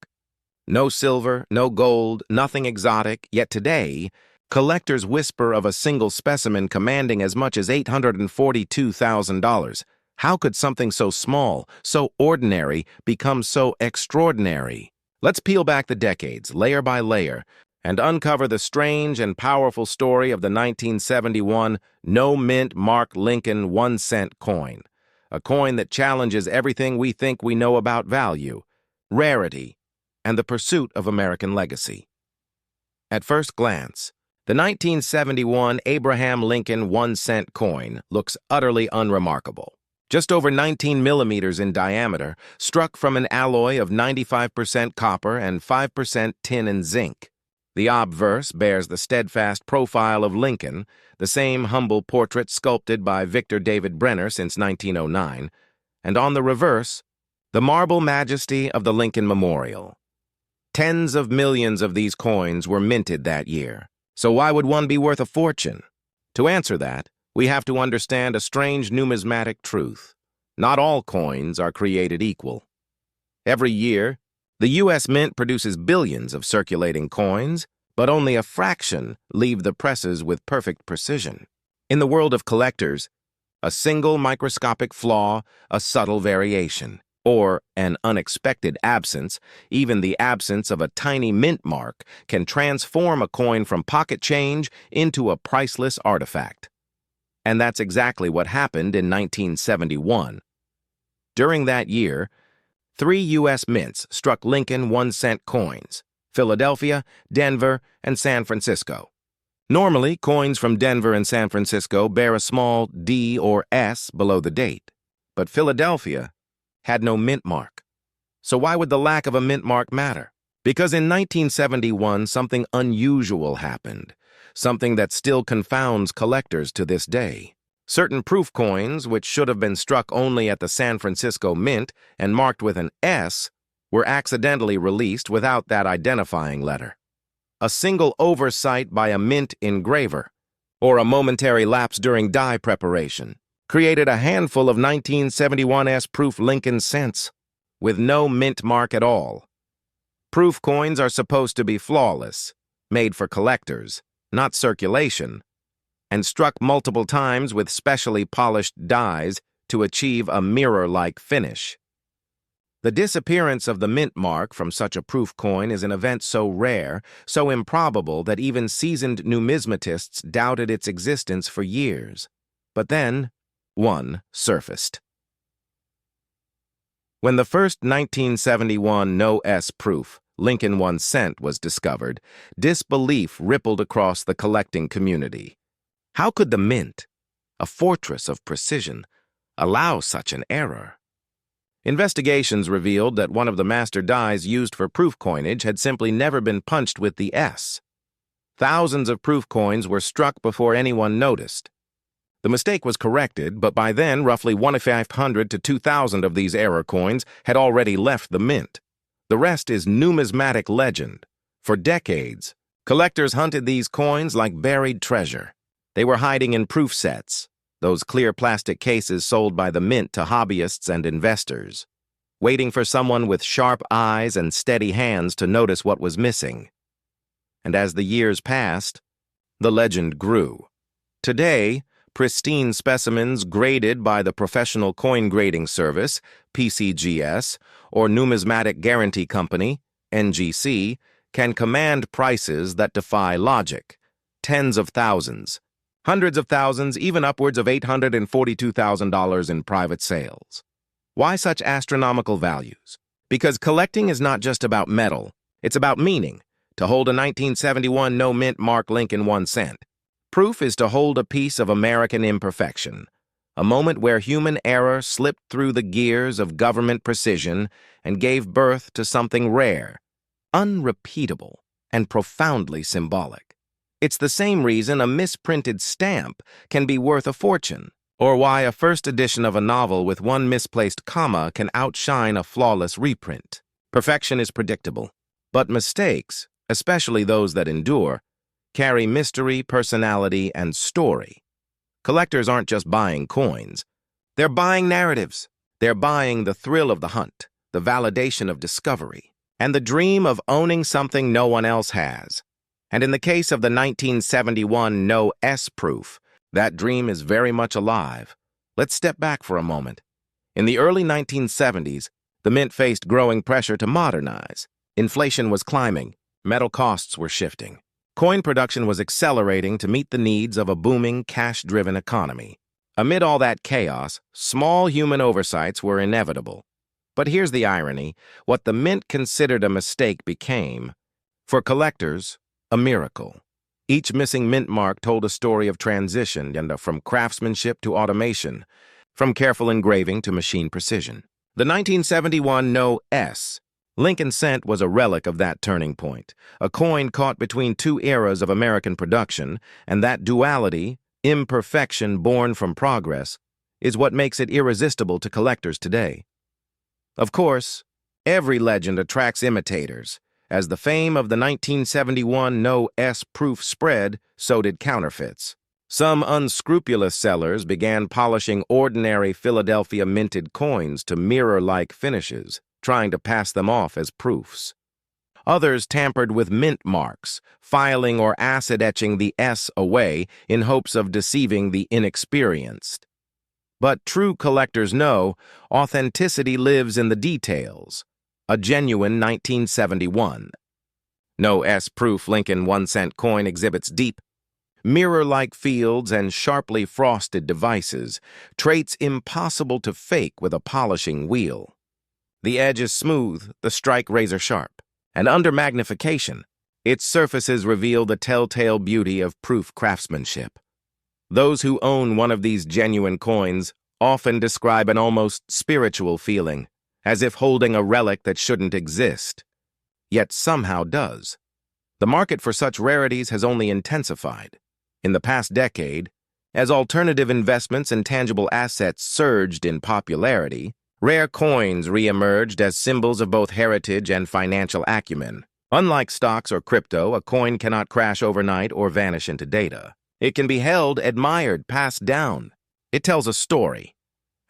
no silver, no gold, nothing exotic, yet today, collectors whisper of a single specimen commanding as much as $842,000. How could something so small, so ordinary, become so extraordinary? Let's peel back the decades, layer by layer, and uncover the strange and powerful story of the 1971 no-mint mark Lincoln 1 cent coin. A coin that challenges everything we think we know about value, rarity, and the pursuit of American legacy. At first glance, the 1971 Abraham Lincoln 1 cent coin looks utterly unremarkable. Just over 19 millimeters in diameter, struck from an alloy of 95% copper and 5% tin and zinc. The obverse bears the steadfast profile of Lincoln, the same humble portrait sculpted by Victor David Brenner since 1909, and on the reverse, the marble majesty of the Lincoln Memorial. Tens of millions of these coins were minted that year, so why would one be worth a fortune? To answer that, we have to understand a strange numismatic truth. Not all coins are created equal. Every year, the U.S. Mint produces billions of circulating coins, but only a fraction leave the presses with perfect precision. In the world of collectors, a single microscopic flaw, a subtle variation, or an unexpected absence, even the absence of a tiny mint mark, can transform a coin from pocket change into a priceless artifact. And that's exactly what happened in 1971. During that year, 3 U.S. mints struck Lincoln 1-cent coins: Philadelphia, Denver, and San Francisco. Normally, coins from Denver and San Francisco bear a small D or S below the date, but Philadelphia had no mint mark. So why would the lack of a mint mark matter? Because in 1971, something unusual happened, something that still confounds collectors to this day. Certain proof coins, which should have been struck only at the San Francisco Mint and marked with an S, were accidentally released without that identifying letter. A single oversight by a mint engraver, or a momentary lapse during die preparation, created a handful of 1971 S-proof Lincoln cents, with no mint mark at all. Proof coins are supposed to be flawless, made for collectors, not circulation, and struck multiple times with specially polished dies to achieve a mirror-like finish. The disappearance of the mint mark from such a proof coin is an event so rare, so improbable that even seasoned numismatists doubted its existence for years. But then, one surfaced. When the first 1971 no S proof, Lincoln 1 cent, was discovered, disbelief rippled across the collecting community. How could the mint, a fortress of precision, allow such an error? Investigations revealed that one of the master dies used for proof coinage had simply never been punched with the S. Thousands of proof coins were struck before anyone noticed. The mistake was corrected, but by then roughly 1,500 to 2,000 of these error coins had already left the mint. The rest is numismatic legend. For decades, collectors hunted these coins like buried treasure. They were hiding in proof sets, those clear plastic cases sold by the mint to hobbyists and investors, waiting for someone with sharp eyes and steady hands to notice what was missing. And as the years passed, the legend grew. Today, pristine specimens graded by the Professional Coin Grading Service, PCGS, or Numismatic Guarantee Company, NGC, can command prices that defy logic. Tens of thousands, hundreds of thousands, even upwards of $842,000 in private sales. Why such astronomical values? Because collecting is not just about metal, it's about meaning. To hold a 1971 no mint mark Lincoln 1 cent. Proof is to hold a piece of American imperfection, a moment where human error slipped through the gears of government precision and gave birth to something rare, unrepeatable, and profoundly symbolic. It's the same reason a misprinted stamp can be worth a fortune, or why a first edition of a novel with one misplaced comma can outshine a flawless reprint. Perfection is predictable, but mistakes, especially those that endure, carry mystery, personality, and story. Collectors aren't just buying coins. They're buying narratives. They're buying the thrill of the hunt, the validation of discovery, and the dream of owning something no one else has. And in the case of the 1971 no S proof, that dream is very much alive. Let's step back for a moment. In the early 1970s, the mint faced growing pressure to modernize. Inflation was climbing. Metal costs were shifting. Coin production was accelerating to meet the needs of a booming, cash-driven economy. Amid all that chaos, small human oversights were inevitable. But here's the irony. What the mint considered a mistake became, for collectors, a miracle. Each missing mint mark told a story of transition, from craftsmanship to automation, from careful engraving to machine precision. The 1971 no S Lincoln cent was a relic of that turning point, a coin caught between two eras of American production, and that duality, imperfection born from progress, is what makes it irresistible to collectors today. Of course, every legend attracts imitators. As the fame of the 1971 no S proof spread, so did counterfeits. Some unscrupulous sellers began polishing ordinary Philadelphia minted coins to mirror-like finishes, trying to pass them off as proofs. Others tampered with mint marks, filing or acid-etching the S away in hopes of deceiving the inexperienced. But true collectors know authenticity lives in the details. A genuine 1971 no S proof Lincoln 1 cent coin exhibits deep, mirror-like fields and sharply frosted devices, traits impossible to fake with a polishing wheel. The edge is smooth, the strike razor sharp. And under magnification, its surfaces reveal the telltale beauty of proof craftsmanship. Those who own one of these genuine coins often describe an almost spiritual feeling, as if holding a relic that shouldn't exist, yet somehow does. The market for such rarities has only intensified. In the past decade, as alternative investments and tangible assets surged in popularity, rare coins re-emerged as symbols of both heritage and financial acumen. Unlike stocks or crypto, a coin cannot crash overnight or vanish into data. It can be held, admired, passed down. It tells a story,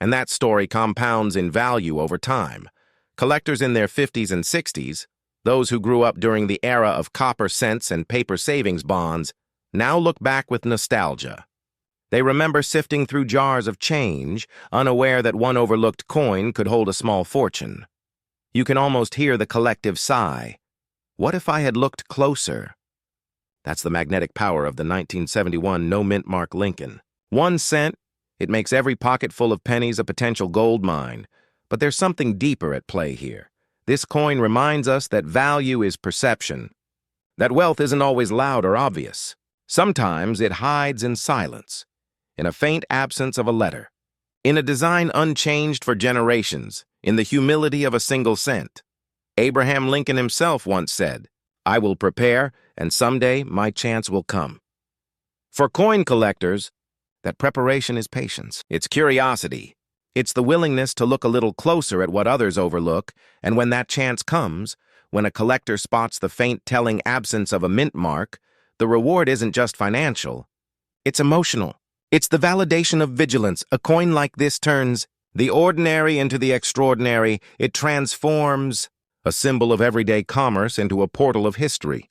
and that story compounds in value over time. Collectors in their 50s and 60s, those who grew up during the era of copper cents and paper savings bonds, now look back with nostalgia. They remember sifting through jars of change, unaware that one overlooked coin could hold a small fortune. You can almost hear the collective sigh. What if I had looked closer? That's the magnetic power of the 1971 no-mint mark Lincoln. 1 cent, it makes every pocket full of pennies a potential gold mine. But there's something deeper at play here. This coin reminds us that value is perception, that wealth isn't always loud or obvious. Sometimes it hides in silence, in a faint absence of a letter, in a design unchanged for generations, in the humility of a single cent. Abraham Lincoln himself once said, "I will prepare, and someday my chance will come." For coin collectors, that preparation is patience. It's curiosity. It's the willingness to look a little closer at what others overlook, and when that chance comes, when a collector spots the faint telling absence of a mint mark, the reward isn't just financial. It's emotional. It's the validation of vigilance. A coin like this turns the ordinary into the extraordinary. It transforms a symbol of everyday commerce into a portal of history,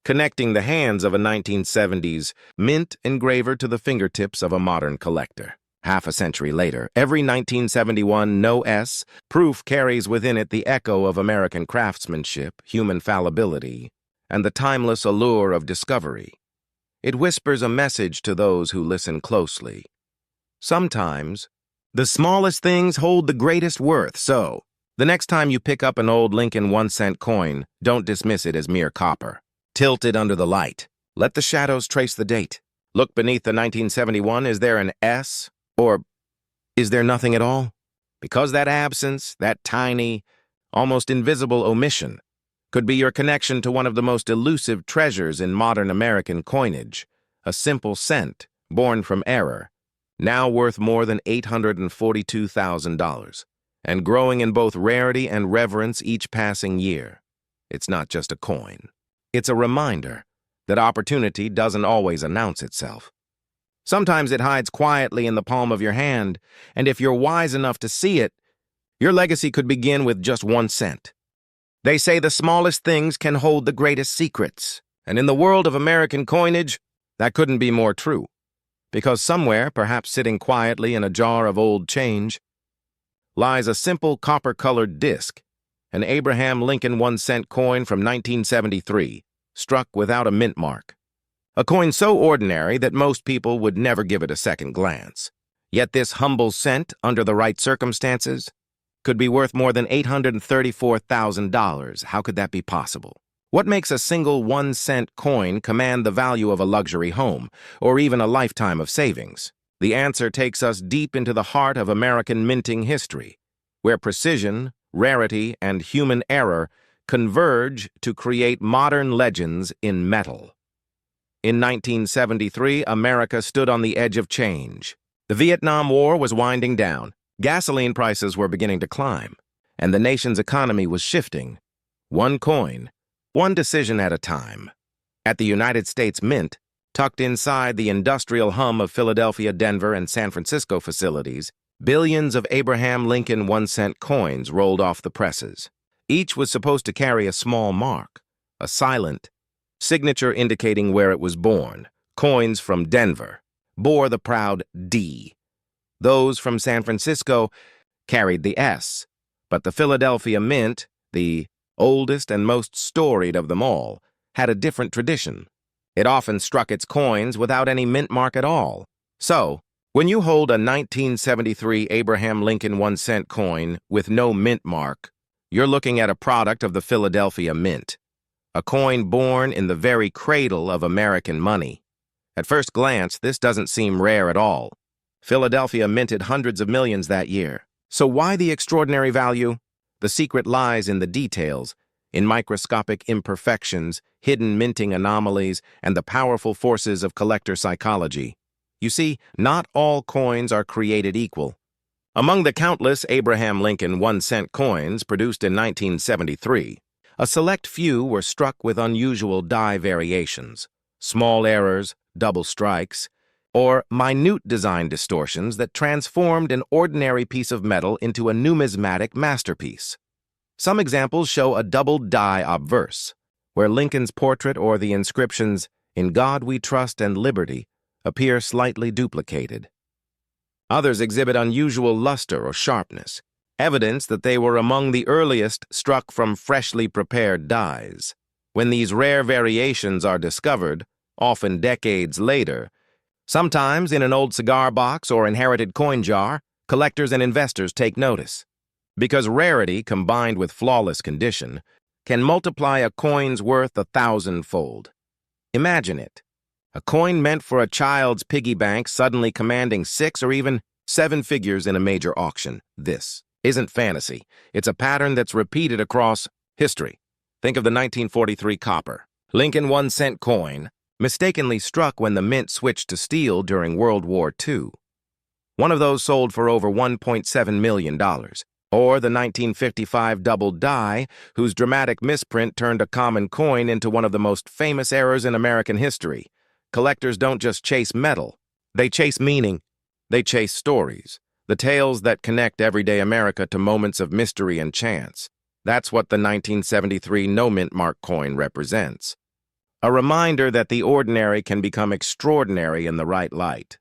connecting the hands of a 1970s mint engraver to the fingertips of a modern collector. Half a century later, every 1971 no-S proof carries within it the echo of American craftsmanship, human fallibility, and the timeless allure of discovery. It whispers a message to those who listen closely. Sometimes, the smallest things hold the greatest worth, so the next time you pick up an old Lincoln 1-cent coin, don't dismiss it as mere copper. Tilt it under the light. Let the shadows trace the date. Look beneath the 1971. Is there an S? Or is there nothing at all? Because that absence, that tiny, almost invisible omission, could be your connection to one of the most elusive treasures in modern American coinage, a simple cent born from error, now worth more than $842,000, and growing in both rarity and reverence each passing year. It's not just a coin. It's a reminder that opportunity doesn't always announce itself. Sometimes it hides quietly in the palm of your hand, and if you're wise enough to see it, your legacy could begin with just 1 cent. They say the smallest things can hold the greatest secrets, and in the world of American coinage, that couldn't be more true. Because somewhere, perhaps sitting quietly in a jar of old change, lies a simple copper-colored disc, an Abraham Lincoln 1-cent coin from 1973, struck without a mint mark. A coin so ordinary that most people would never give it a second glance. Yet this humble cent, under the right circumstances, could be worth more than $834,000. How could that be possible? What makes a single 1-cent coin command the value of a luxury home, or even a lifetime of savings? The answer takes us deep into the heart of American minting history, where precision, rarity, and human error converge to create modern legends in metal. In 1973, America stood on the edge of change. The Vietnam War was winding down. Gasoline prices were beginning to climb, and the nation's economy was shifting. One coin, one decision at a time. At the United States Mint, tucked inside the industrial hum of Philadelphia, Denver, and San Francisco facilities, billions of Abraham Lincoln 1-cent coins rolled off the presses. Each was supposed to carry a small mark, a silent signature indicating where it was born. Coins from Denver bore the proud D. Those from San Francisco carried the S, but the Philadelphia Mint, the oldest and most storied of them all, had a different tradition. It often struck its coins without any mint mark at all. So, when you hold a 1973 Abraham Lincoln 1-cent coin with no mint mark, You're looking at a product of the Philadelphia Mint, a coin born in the very cradle of American money. At first glance, this doesn't seem rare at all. Philadelphia minted hundreds of millions that year. So why the extraordinary value? The secret lies in the details, in microscopic imperfections, hidden minting anomalies, and the powerful forces of collector psychology. You see, not all coins are created equal. Among the countless Abraham Lincoln 1-cent coins produced in 1973, a select few were struck with unusual die variations, small errors, double strikes, or minute design distortions that transformed an ordinary piece of metal into a numismatic masterpiece. Some examples show a double die obverse, where Lincoln's portrait or the inscriptions, "In God we trust and liberty," appear slightly duplicated. Others exhibit unusual luster or sharpness, evidence that they were among the earliest struck from freshly prepared dies. When these rare variations are discovered, often decades later, sometimes in an old cigar box or inherited coin jar, collectors and investors take notice. Because rarity, combined with flawless condition, can multiply a coin's worth 1,000-fold. Imagine it. A coin meant for a child's piggy bank suddenly commanding 6 or even 7 figures in a major auction. This isn't fantasy. It's a pattern that's repeated across history. Think of the 1943 copper Lincoln 1-cent coin, mistakenly struck when the mint switched to steel during World War II. One of those sold for over $1.7 million. Or the 1955 double die, whose dramatic misprint turned a common coin into one of the most famous errors in American history. Collectors don't just chase metal. They chase meaning. They chase stories. The tales that connect everyday America to moments of mystery and chance. That's what the 1973 no-mint mark coin represents. A reminder that the ordinary can become extraordinary in the right light.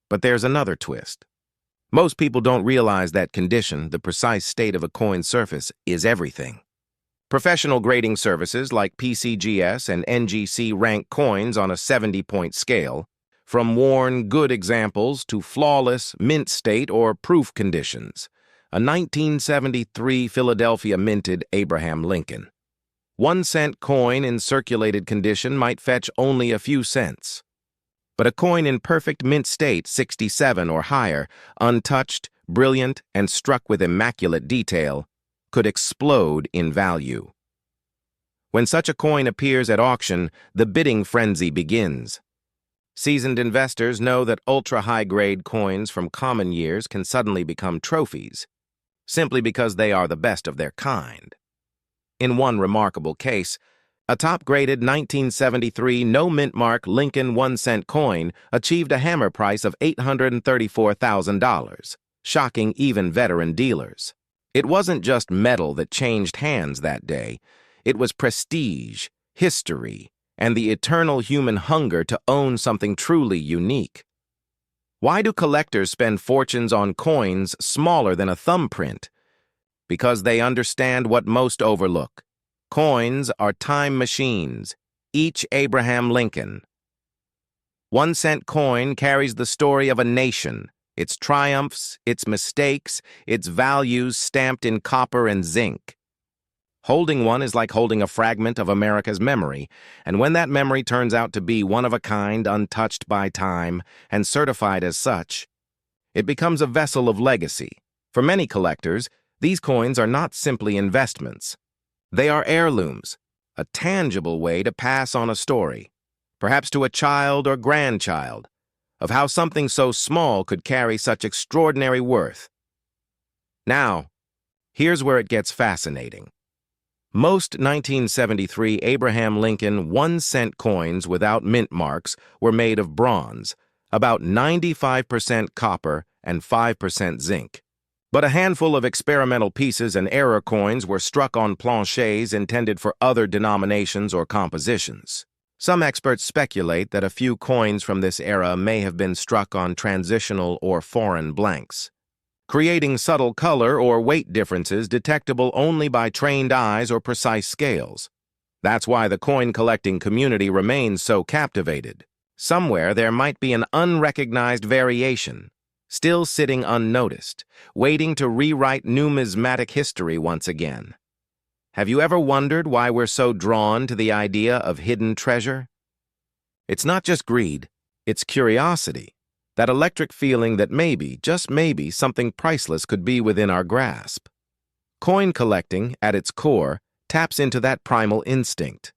But there's another twist. Most people don't realize that condition, the precise state of a coin's surface, is everything. Professional grading services like PCGS and NGC rank coins on a 70-point scale, from worn good examples to flawless mint state or proof conditions. A 1973 Philadelphia minted Abraham Lincoln 1-cent coin in circulated condition might fetch only a few cents. But a coin in perfect mint state, 67 or higher, untouched, brilliant, and struck with immaculate detail, could explode in value. When such a coin appears at auction, the bidding frenzy begins. Seasoned investors know that ultra-high-grade coins from common years can suddenly become trophies, simply because they are the best of their kind. In one remarkable case, a top-graded 1973 no-mint mark Lincoln 1-cent coin achieved a hammer price of $834,000, shocking even veteran dealers. It wasn't just metal that changed hands that day. It was prestige, history, and the eternal human hunger to own something truly unique. Why do collectors spend fortunes on coins smaller than a thumbprint? Because they understand what most overlook. Coins are time machines, each Abraham Lincoln. 1-cent coin carries the story of a nation, its triumphs, its mistakes, its values stamped in copper and zinc. Holding one is like holding a fragment of America's memory, and when that memory turns out to be one of a kind, untouched by time, and certified as such, it becomes a vessel of legacy. For many collectors, these coins are not simply investments. They are heirlooms, a tangible way to pass on a story, perhaps to a child or grandchild, of how something so small could carry such extraordinary worth. Now, here's where it gets fascinating. Most 1973 Abraham Lincoln 1-cent coins without mint marks were made of bronze, about 95% copper and 5% zinc. But a handful of experimental pieces and error coins were struck on planchets intended for other denominations or compositions. Some experts speculate that a few coins from this era may have been struck on transitional or foreign blanks, creating subtle color or weight differences detectable only by trained eyes or precise scales. That's why the coin collecting community remains so captivated. Somewhere there might be an unrecognized variation, still sitting unnoticed, waiting to rewrite numismatic history once again. Have you ever wondered why we're so drawn to the idea of hidden treasure? It's not just greed, it's curiosity, that electric feeling that maybe, just maybe, something priceless could be within our grasp. Coin collecting, at its core, taps into that primal instinct.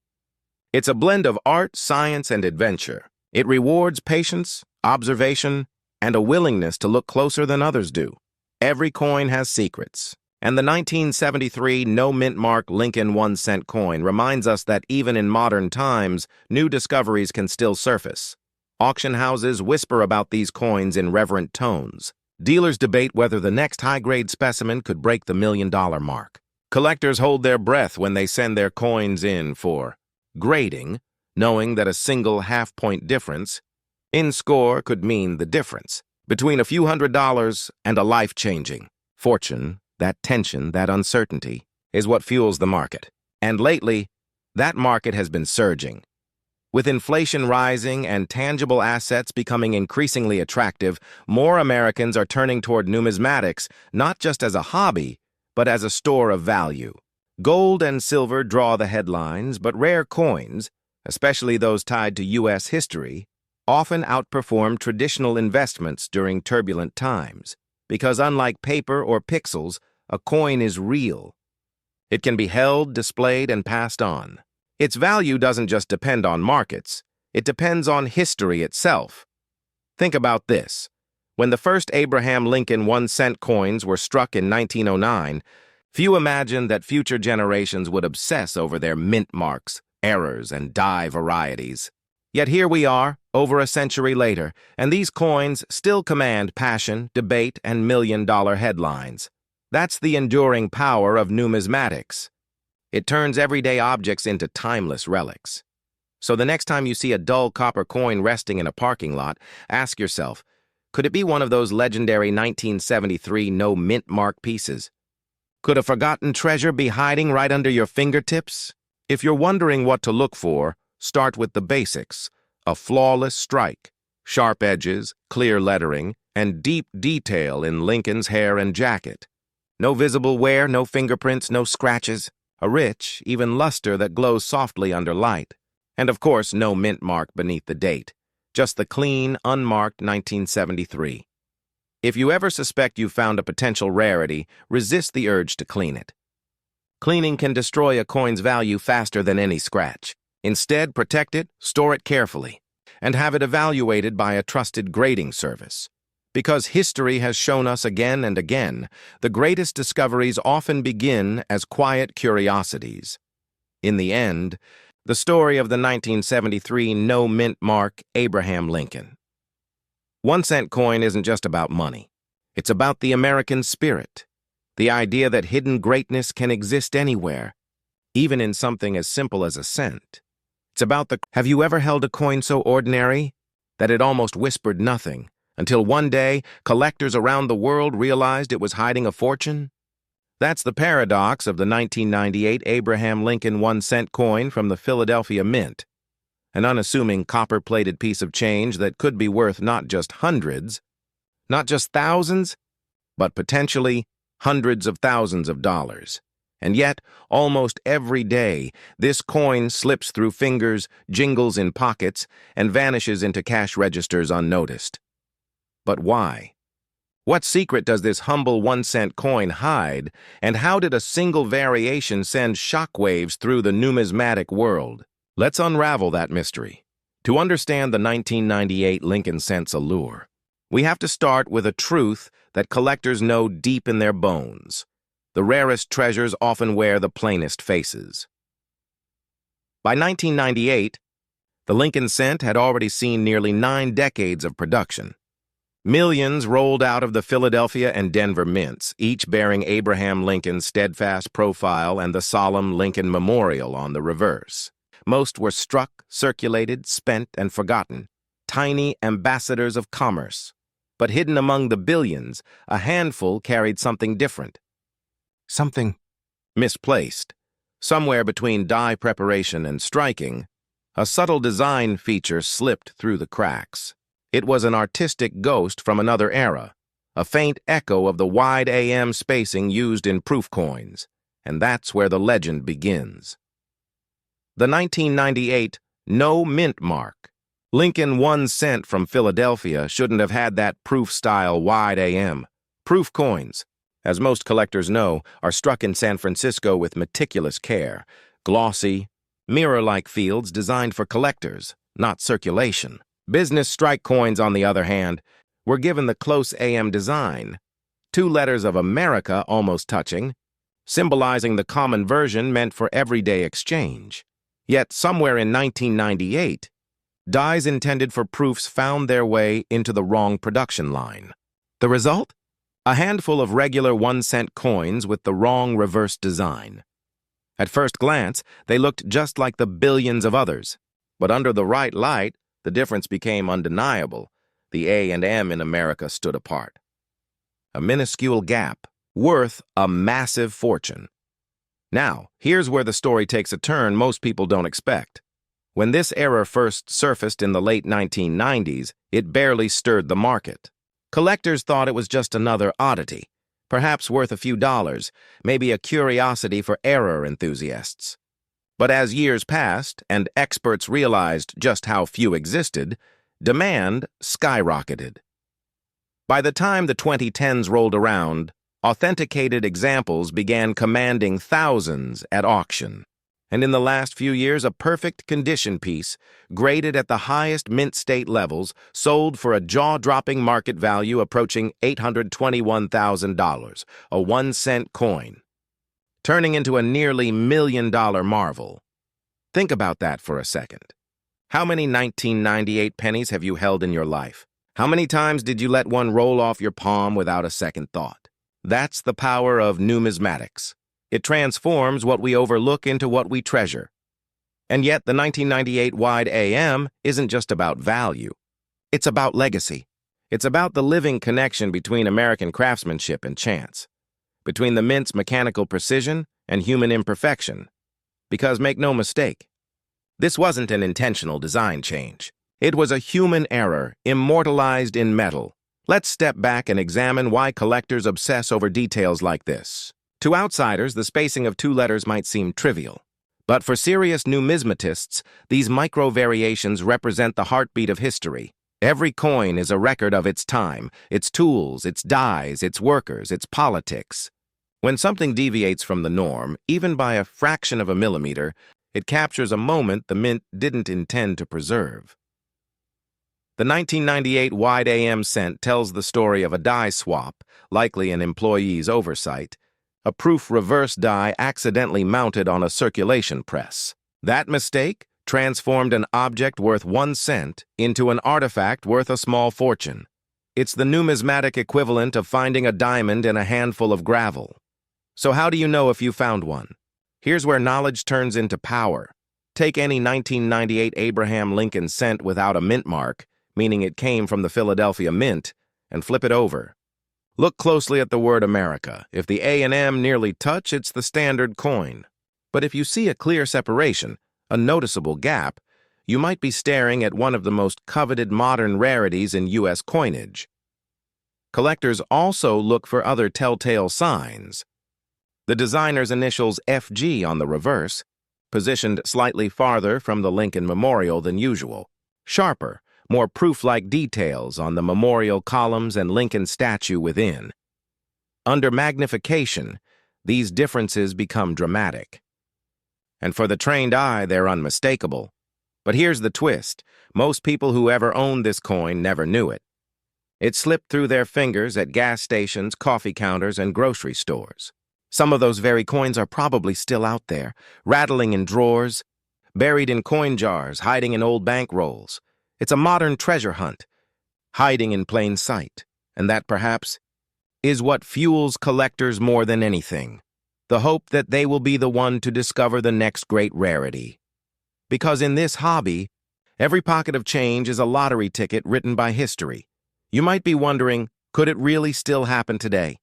It's a blend of art, science, and adventure. It rewards patience, observation, and a willingness to look closer than others do. Every coin has secrets, and the 1973 no-mint mark Lincoln 1-cent coin reminds us that even in modern times, new discoveries can still surface. Auction houses whisper about these coins in reverent tones. Dealers debate whether the next high-grade specimen could break the $1 million mark. Collectors hold their breath when they send their coins in for grading, knowing that a single half-point difference in score could mean the difference between a few $100s and a life-changing fortune. That tension, that uncertainty, is what fuels the market. And lately, that market has been surging. With inflation rising and tangible assets becoming increasingly attractive, more Americans are turning toward numismatics not just as a hobby, but as a store of value. Gold and silver draw the headlines, but rare coins, especially those tied to U.S. history, often outperform traditional investments during turbulent times, because unlike paper or pixels, a coin is real. It can be held, displayed, and passed on. Its value doesn't just depend on markets, it depends on history itself. Think about this. When the first Abraham Lincoln 1-cent coins were struck in 1909, few imagined that future generations would obsess over their mint marks, errors, and die varieties. Yet here we are, over a century later, and these coins still command passion, debate, and million-dollar headlines. That's the enduring power of numismatics. It turns everyday objects into timeless relics. So the next time you see a dull copper coin resting in a parking lot, ask yourself, could it be one of those legendary 1973 no-mint mark pieces? Could a forgotten treasure be hiding right under your fingertips? If you're wondering what to look for, start with the basics: a flawless strike, sharp edges, clear lettering, and deep detail in Lincoln's hair and jacket. No visible wear, no fingerprints, no scratches. A rich, even luster that glows softly under light. And of course, no mint mark beneath the date. Just the clean, unmarked 1973. If you ever suspect you've found a potential rarity, resist the urge to clean it. Cleaning can destroy a coin's value faster than any scratch. Instead, protect it, store it carefully, and have it evaluated by a trusted grading service. Because history has shown us again and again, the greatest discoveries often begin as quiet curiosities. In the end, the story of the 1973 no-mint mark Abraham Lincoln. 1-cent coin isn't just about money. It's about the American spirit, the idea that hidden greatness can exist anywhere, even in something as simple as a cent. It's about the... Have you ever held a coin so ordinary that it almost whispered nothing, until one day collectors around the world realized it was hiding a fortune? That's the paradox of the 1998 Abraham Lincoln 1-cent coin from the Philadelphia Mint, an unassuming copper-plated piece of change that could be worth not just hundreds, not just thousands, but potentially hundreds of thousands of dollars. And yet, almost every day, this coin slips through fingers, jingles in pockets, and vanishes into cash registers unnoticed. But why? What secret does this humble 1-cent coin hide, and how did a single variation send shockwaves through the numismatic world? Let's unravel that mystery. To understand the 1998 Lincoln cent's allure, we have to start with a truth that collectors know deep in their bones. The rarest treasures often wear the plainest faces. By 1998, the Lincoln cent had already seen nearly 9 decades of production. Millions rolled out of the Philadelphia and Denver mints, each bearing Abraham Lincoln's steadfast profile and the solemn Lincoln Memorial on the reverse. Most were struck, circulated, spent, and forgotten, tiny ambassadors of commerce. But hidden among the billions, a handful carried something different. Something misplaced. Somewhere between die preparation and striking, a subtle design feature slipped through the cracks. It was an artistic ghost from another era, a faint echo of the wide AM spacing used in proof coins, and that's where the legend begins. The 1998 no mint mark. Lincoln 1 cent from Philadelphia shouldn't have had that proof-style wide AM. Proof coins, as most collectors know, are struck in San Francisco with meticulous care, glossy, mirror-like fields designed for collectors, not circulation. Business strike coins, on the other hand, were given the close AM design, 2 letters of America almost touching, symbolizing the common version meant for everyday exchange. Yet somewhere in 1998, dies intended for proofs found their way into the wrong production line. The result? A handful of regular 1-cent coins with the wrong reverse design. At first glance, they looked just like the billions of others, but under the right light, the difference became undeniable. The A and M in America stood apart. A minuscule gap, worth a massive fortune. Now, here's where the story takes a turn most people don't expect. When this error first surfaced in the late 1990s, it barely stirred the market. Collectors thought it was just another oddity, perhaps worth a few dollars, maybe a curiosity for error enthusiasts. But as years passed and experts realized just how few existed, demand skyrocketed. By the time the 2010s rolled around, authenticated examples began commanding thousands at auction. And in the last few years, a perfect condition piece, graded at the highest mint state levels, sold for a jaw-dropping market value approaching $821,000, a 1-cent coin, turning into a nearly $1 million marvel. Think about that for a second. How many 1998 pennies have you held in your life? How many times did you let one roll off your palm without a second thought? That's the power of numismatics. It transforms what we overlook into what we treasure. And yet, the 1998 wide AM isn't just about value. It's about legacy. It's about the living connection between American craftsmanship and chance, between the mint's mechanical precision and human imperfection. Because make no mistake, this wasn't an intentional design change. It was a human error, immortalized in metal. Let's step back and examine why collectors obsess over details like this. To outsiders, the spacing of 2 letters might seem trivial. But for serious numismatists, these micro-variations represent the heartbeat of history. Every coin is a record of its time, its tools, its dies, its workers, its politics. When something deviates from the norm, even by a fraction of a millimeter, it captures a moment the mint didn't intend to preserve. The 1998 wide AM cent tells the story of a die swap, likely an employee's oversight, a proof reverse die accidentally mounted on a circulation press. That mistake transformed an object worth 1 cent into an artifact worth a small fortune. It's the numismatic equivalent of finding a diamond in a handful of gravel. So how do you know if you found one? Here's where knowledge turns into power. Take any 1998 Abraham Lincoln cent without a mint mark, meaning it came from the Philadelphia Mint, and flip it over. Look closely at the word America. If the A and M nearly touch, it's the standard coin. But if you see a clear separation, a noticeable gap, you might be staring at one of the most coveted modern rarities in U.S. coinage. Collectors also look for other telltale signs. The designer's initials FG on the reverse, positioned slightly farther from the Lincoln Memorial than usual. Sharper, more proof-like details on the memorial columns and Lincoln statue within. Under magnification, these differences become dramatic. And for the trained eye, they're unmistakable. But here's the twist. Most people who ever owned this coin never knew it. It slipped through their fingers at gas stations, coffee counters, and grocery stores. Some of those very coins are probably still out there, rattling in drawers, buried in coin jars, hiding in old bank rolls. It's a modern treasure hunt, hiding in plain sight. And that, perhaps, is what fuels collectors more than anything. The hope that they will be the one to discover the next great rarity. Because in this hobby, every pocket of change is a lottery ticket written by history. You might be wondering, could it really still happen today?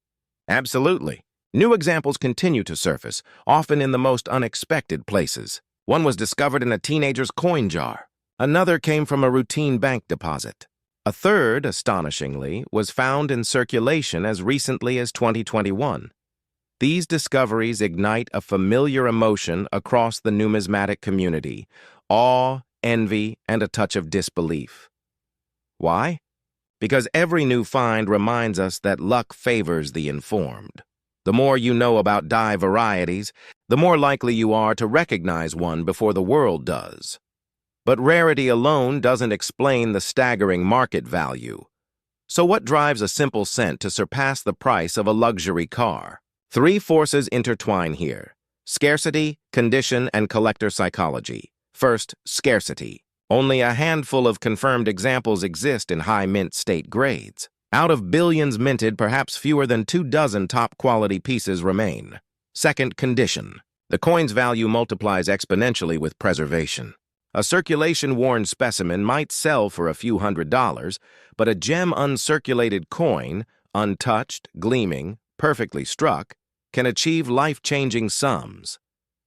Absolutely. New examples continue to surface, often in the most unexpected places. One was discovered in a teenager's coin jar. Another came from a routine bank deposit. A third, astonishingly, was found in circulation as recently as 2021. These discoveries ignite a familiar emotion across the numismatic community: awe, envy, and a touch of disbelief. Why? Because every new find reminds us that luck favors the informed. The more you know about die varieties, the more likely you are to recognize one before the world does. But rarity alone doesn't explain the staggering market value. So what drives a simple scent to surpass the price of a luxury car? Three forces intertwine here: scarcity, condition, and collector psychology. First, scarcity. Only a handful of confirmed examples exist in high mint state grades. Out of billions minted, perhaps fewer than 24 top-quality pieces remain. Second, condition. The coin's value multiplies exponentially with preservation. A circulation-worn specimen might sell for a few $100s, but a gem-uncirculated coin, untouched, gleaming, perfectly struck, can achieve life-changing sums.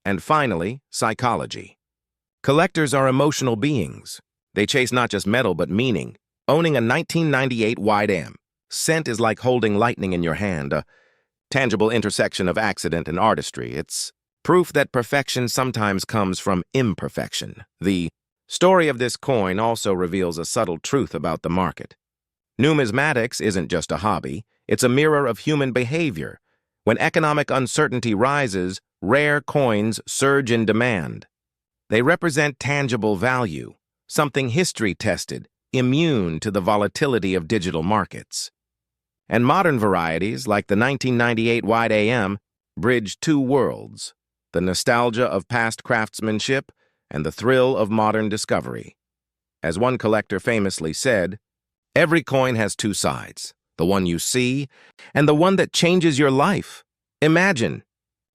And finally, psychology. Collectors are emotional beings. They chase not just metal but meaning. Owning a 1998 Wide Am scent is like holding lightning in your hand, a tangible intersection of accident and artistry. It's proof that perfection sometimes comes from imperfection. The story of this coin also reveals a subtle truth about the market. Numismatics isn't just a hobby, it's a mirror of human behavior. When economic uncertainty rises, rare coins surge in demand. They represent tangible value, something history-tested, immune to the volatility of digital markets. And modern varieties, like the 1998 Wide AM, bridge two worlds: the nostalgia of past craftsmanship and the thrill of modern discovery. As one collector famously said, "Every coin has two sides, the one you see and the one that changes your life." Imagine,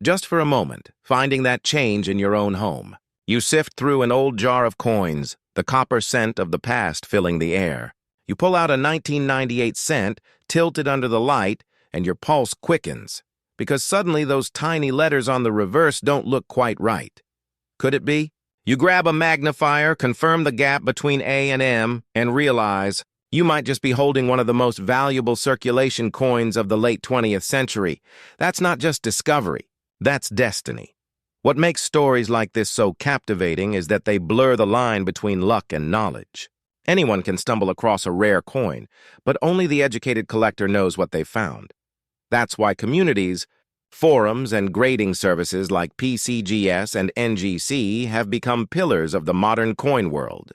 just for a moment, finding that change in your own home. You sift through an old jar of coins, the copper scent of the past filling the air. You pull out a 1998 cent, tilt it under the light, and your pulse quickens, because suddenly those tiny letters on the reverse don't look quite right. Could it be? You grab a magnifier, confirm the gap between A and M, and realize you might just be holding one of the most valuable circulation coins of the late 20th century. That's not just discovery, that's destiny. What makes stories like this so captivating is that they blur the line between luck and knowledge. Anyone can stumble across a rare coin, but only the educated collector knows what they've found. That's why communities, forums, and grading services like PCGS and NGC have become pillars of the modern coin world.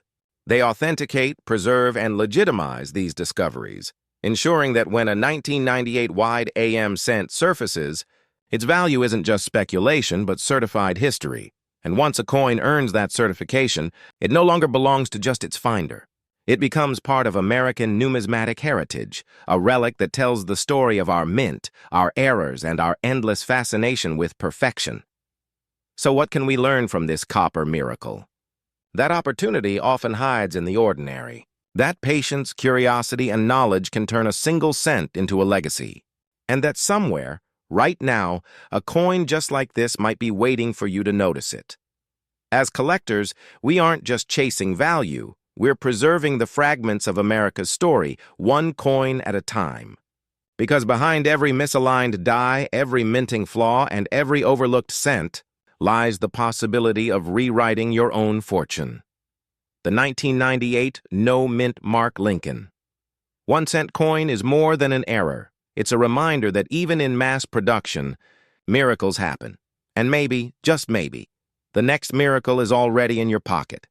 They authenticate, preserve, and legitimize these discoveries, ensuring that when a 1998 Wide AM cent surfaces, its value isn't just speculation, but certified history. And once a coin earns that certification, it no longer belongs to just its finder. It becomes part of American numismatic heritage, a relic that tells the story of our mint, our errors, and our endless fascination with perfection. So what can we learn from this copper miracle? That opportunity often hides in the ordinary. That patience, curiosity, and knowledge can turn a single cent into a legacy. And that somewhere, right now, a coin just like this might be waiting for you to notice it. As collectors, we aren't just chasing value, we're preserving the fragments of America's story, one coin at a time. Because behind every misaligned die, every minting flaw, and every overlooked cent lies the possibility of rewriting your own fortune. The 1998 No Mint Mark Lincoln. 1-cent coin is more than an error. It's a reminder that even in mass production, miracles happen. And maybe, just maybe, the next miracle is already in your pocket.